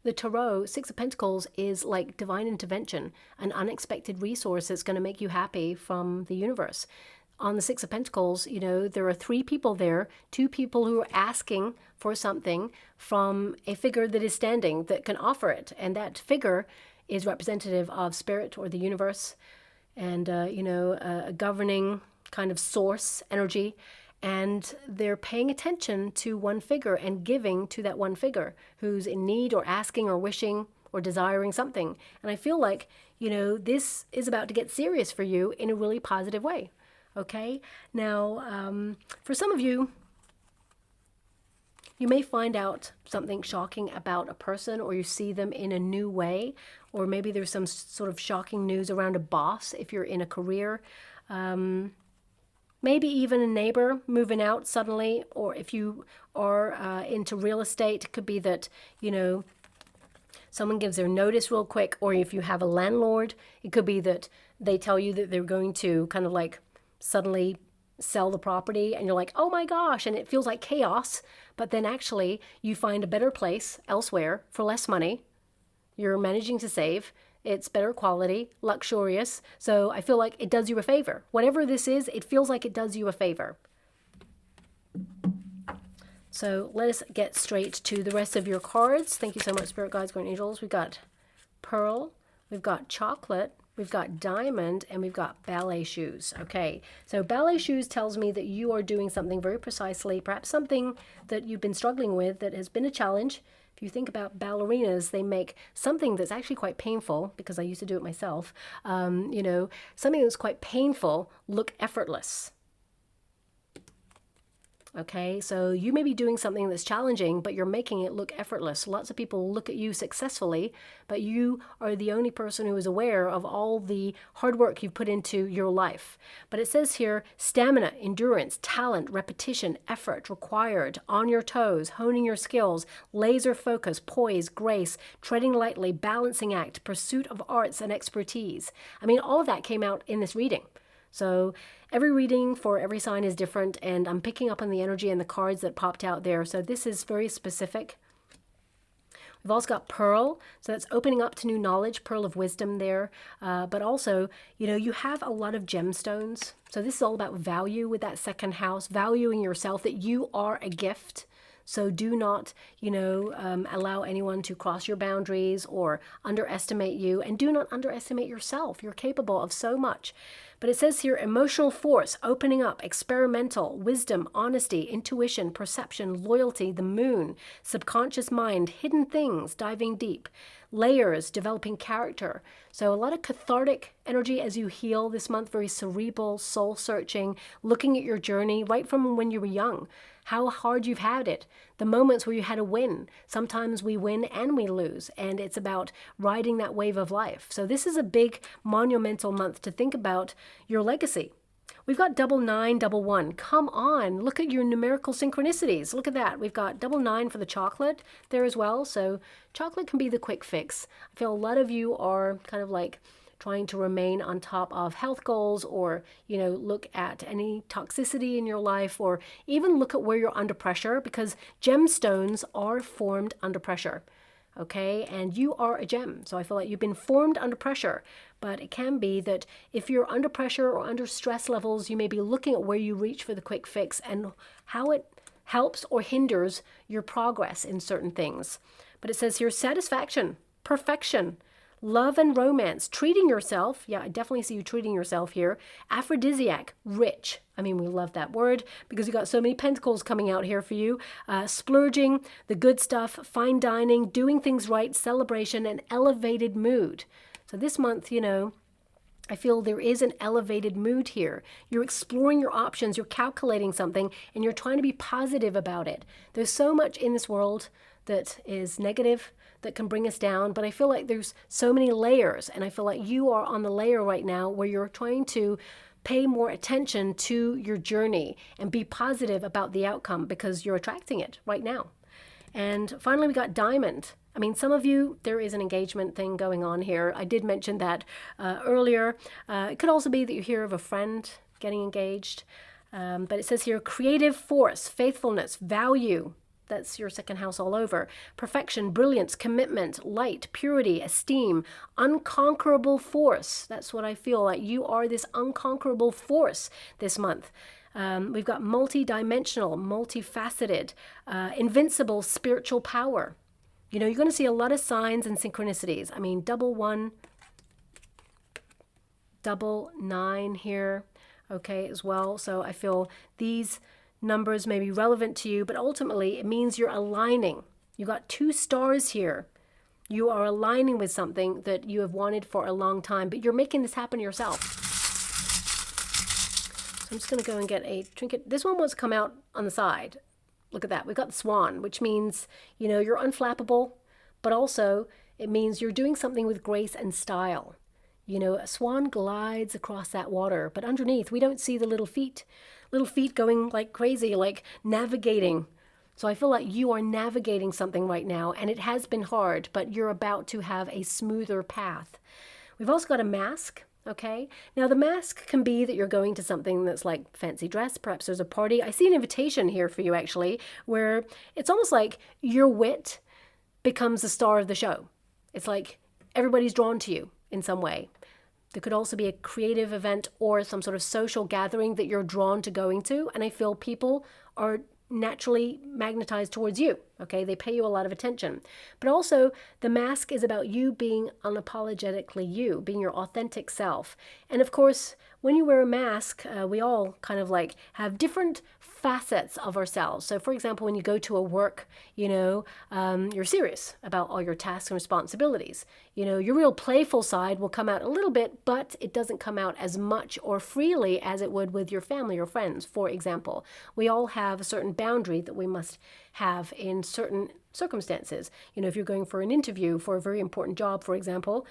the Tarot, Six of Pentacles is like divine intervention, an unexpected resource that's going to make you happy from the universe. On the Six of Pentacles, there are 3 people there, 2 people who are asking for something from a figure that is standing that can offer it. And that figure is representative of spirit or the universe and, a governing kind of source energy. And they're paying attention to one figure and giving to that one figure who's in need or asking or wishing or desiring something. And I feel like, this is about to get serious for you in a really positive way. Okay, now for some of you, you may find out something shocking about a person, or you see them in a new way, or maybe there's some sort of shocking news around a boss if you're in a career. Maybe even a neighbor moving out suddenly, or if you are into real estate, it could be that, someone gives their notice real quick, or if you have a landlord, it could be that they tell you that they're going to kind of like suddenly sell the property and you're like, oh my gosh, and it feels like chaos, but then actually you find a better place elsewhere for less money. You're managing to save. It's better quality, luxurious. So I feel like it does you a favor. Whatever this is, it feels like it does you a favor. So let us get straight to the rest of your cards. Thank you so much, Spirit Guides, Guardian Angels. We've got Pearl, we've got Chocolate, we've got Diamond, and we've got Ballet Shoes. Okay, so Ballet Shoes tells me that you are doing something very precisely, perhaps something that you've been struggling with that has been a challenge. If you think about ballerinas, they make something that's actually quite painful, because I used to do it myself, something that's quite painful look effortless. Okay, so you may be doing something that's challenging, but you're making it look effortless. Lots of people look at you successfully, but you are the only person who is aware of all the hard work you've put into your life. But it says here, stamina, endurance, talent, repetition, effort required, on your toes, honing your skills, laser focus, poise, grace, treading lightly, balancing act, pursuit of arts and expertise. I mean, all of that came out in this reading. So every reading for every sign is different, and I'm picking up on the energy and the cards that popped out there. So this is very specific. We've also got Pearl, so that's opening up to new knowledge, Pearl of Wisdom there. But also, you have a lot of gemstones. So this is all about value with that second house, valuing yourself, that you are a gift. So do not, allow anyone to cross your boundaries or underestimate you, and do not underestimate yourself. You're capable of so much. But it says here, emotional force, opening up, experimental, wisdom, honesty, intuition, perception, loyalty, the moon, subconscious mind, hidden things, diving deep, layers, developing character. So a lot of cathartic energy as you heal this month, very cerebral, soul-searching, looking at your journey right from when you were young, how hard you've had it, the moments where you had a win. Sometimes we win and we lose, and it's about riding that wave of life. So this is a big monumental month to think about your legacy. We've got 9911. Come on, look at your numerical synchronicities. Look at that. We've got 99 for the chocolate there as well. So chocolate can be the quick fix. I feel a lot of you are kind of like trying to remain on top of health goals, or, you know, look at any toxicity in your life, or even look at where you're under pressure, because gemstones are formed under pressure. Okay, and you are a gem. So I feel like you've been formed under pressure, but it can be that if you're under pressure or under stress levels, you may be looking at where you reach for the quick fix and how it helps or hinders your progress in certain things. But it says here, satisfaction, perfection, love and romance, treating yourself. Yeah, I definitely see you treating yourself here. Aphrodisiac, rich. I mean, we love that word because you got so many pentacles coming out here for you. Splurging, the good stuff, fine dining, doing things right, celebration, and elevated mood. So this month, you know, I feel there is an elevated mood here. You're exploring your options, you're calculating something, and you're trying to be positive about it. There's so much in this world that is negative, that can bring us down, but I feel like there's so many layers, and I feel like you are on the layer right now where you're trying to pay more attention to your journey and be positive about the outcome because you're attracting it right now. And finally, we got diamond. I mean, some of you, there is an engagement thing going on here. I did mention that earlier. It could also be that you hear of a friend getting engaged, but it says here, creative force, faithfulness, value. That's your second house all over. Perfection, brilliance, commitment, light, purity, esteem, unconquerable force. That's what I feel like. You are this unconquerable force this month. We've got multi-dimensional, multifaceted, invincible spiritual power. You know, you're going to see a lot of signs and synchronicities. I mean, 11, 99 here, okay, as well. So I feel these numbers may be relevant to you, but ultimately it means you're aligning. You got 2 stars here. You are aligning with something that you have wanted for a long time, but you're making this happen yourself. So I'm just going to go and get a trinket. This one wants to come out on the side. Look at that. We've got the swan, which means, you know, you're unflappable, but also it means you're doing something with grace and style. You know, a swan glides across that water, but underneath we don't see the little feet going like crazy, like navigating. So I feel like you are navigating something right now, and it has been hard, but you're about to have a smoother path. We've also got a mask. Okay, now the mask can be that you're going to something that's like fancy dress. Perhaps there's a party. I see an invitation here for you actually, where it's almost like your wit becomes the star of the show. It's like everybody's drawn to you in some way. There could also be a creative event or some sort of social gathering that you're drawn to going to, and I feel people are naturally magnetized towards you. Okay, they pay you a lot of attention. But also, the mask is about you being unapologetically you, being your authentic self. And of course, when you wear a mask, we all kind of like have different facets of ourselves. So for example, when you go to a work, you know, you're serious about all your tasks and responsibilities. You know, your real playful side will come out a little bit, but it doesn't come out as much or freely as it would with your family or friends, for example. We all have a certain boundary that we must have in certain circumstances. You know, if you're going for an interview for a very important job, for example,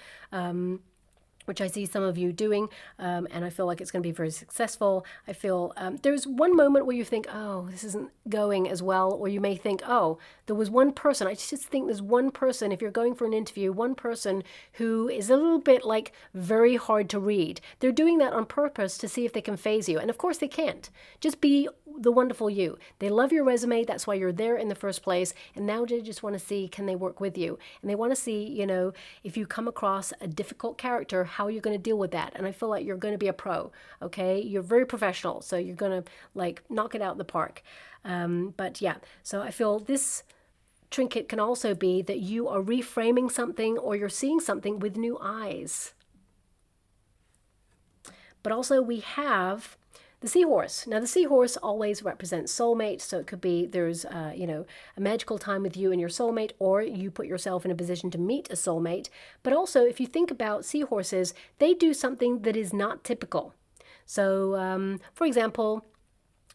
which I see some of you doing, and I feel like it's going to be very successful. I feel there's one moment where you think, oh, this isn't going as well, or you may think, oh, there was one person. I just think there's one person, if you're going for an interview, one person who is a little bit like very hard to read. They're doing that on purpose to see if they can phase you, and of course they can't. Just be the wonderful you. They love your resume, that's why you're there in the first place, and now they just want to see, can they work with you? And they want to see, you know, if you come across a difficult character, how you're going to deal with that. And I feel like you're going to be a pro, okay? You're very professional, so you're going to like knock it out of the park. But yeah, so I feel this trinket can also be that you are reframing something, or you're seeing something with new eyes. But also we have The seahorse. Now, the seahorse always represents soulmate, so it could be there's, you know, a magical time with you and your soulmate, or you put yourself in a position to meet a soulmate. But also, if you think about seahorses, they do something that is not typical. So, for example,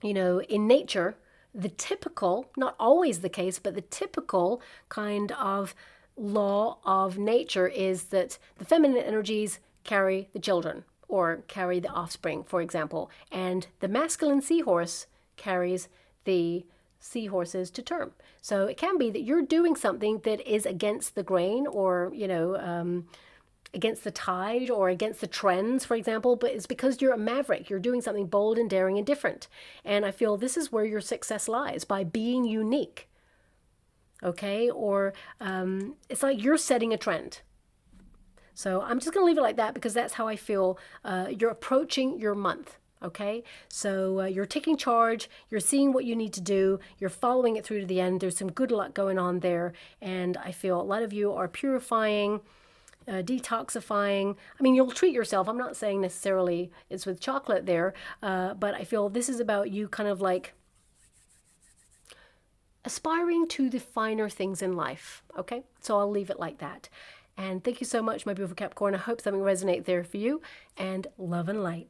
you know, in nature, the typical, not always the case, but the typical kind of law of nature is that the feminine energies carry the children or carry the offspring, for example, and the masculine seahorse carries the seahorses to term. So it can be that you're doing something that is against the grain, or, you know, against the tide or against the trends, for example, but it's because you're a maverick. You're doing something bold and daring and different. And I feel this is where your success lies, by being unique. Okay? Or it's like you're setting a trend. So I'm just going to leave it like that, because that's how I feel you're approaching your month. Okay, so you're taking charge, you're seeing what you need to do, you're following it through to the end. There's some good luck going on there, and I feel a lot of you are purifying, detoxifying. I mean, you'll treat yourself. I'm not saying necessarily it's with chocolate there, but I feel this is about you kind of like aspiring to the finer things in life. Okay, so I'll leave it like that. And thank you so much, my beautiful Capricorn. I hope something resonates there for you, and love and light.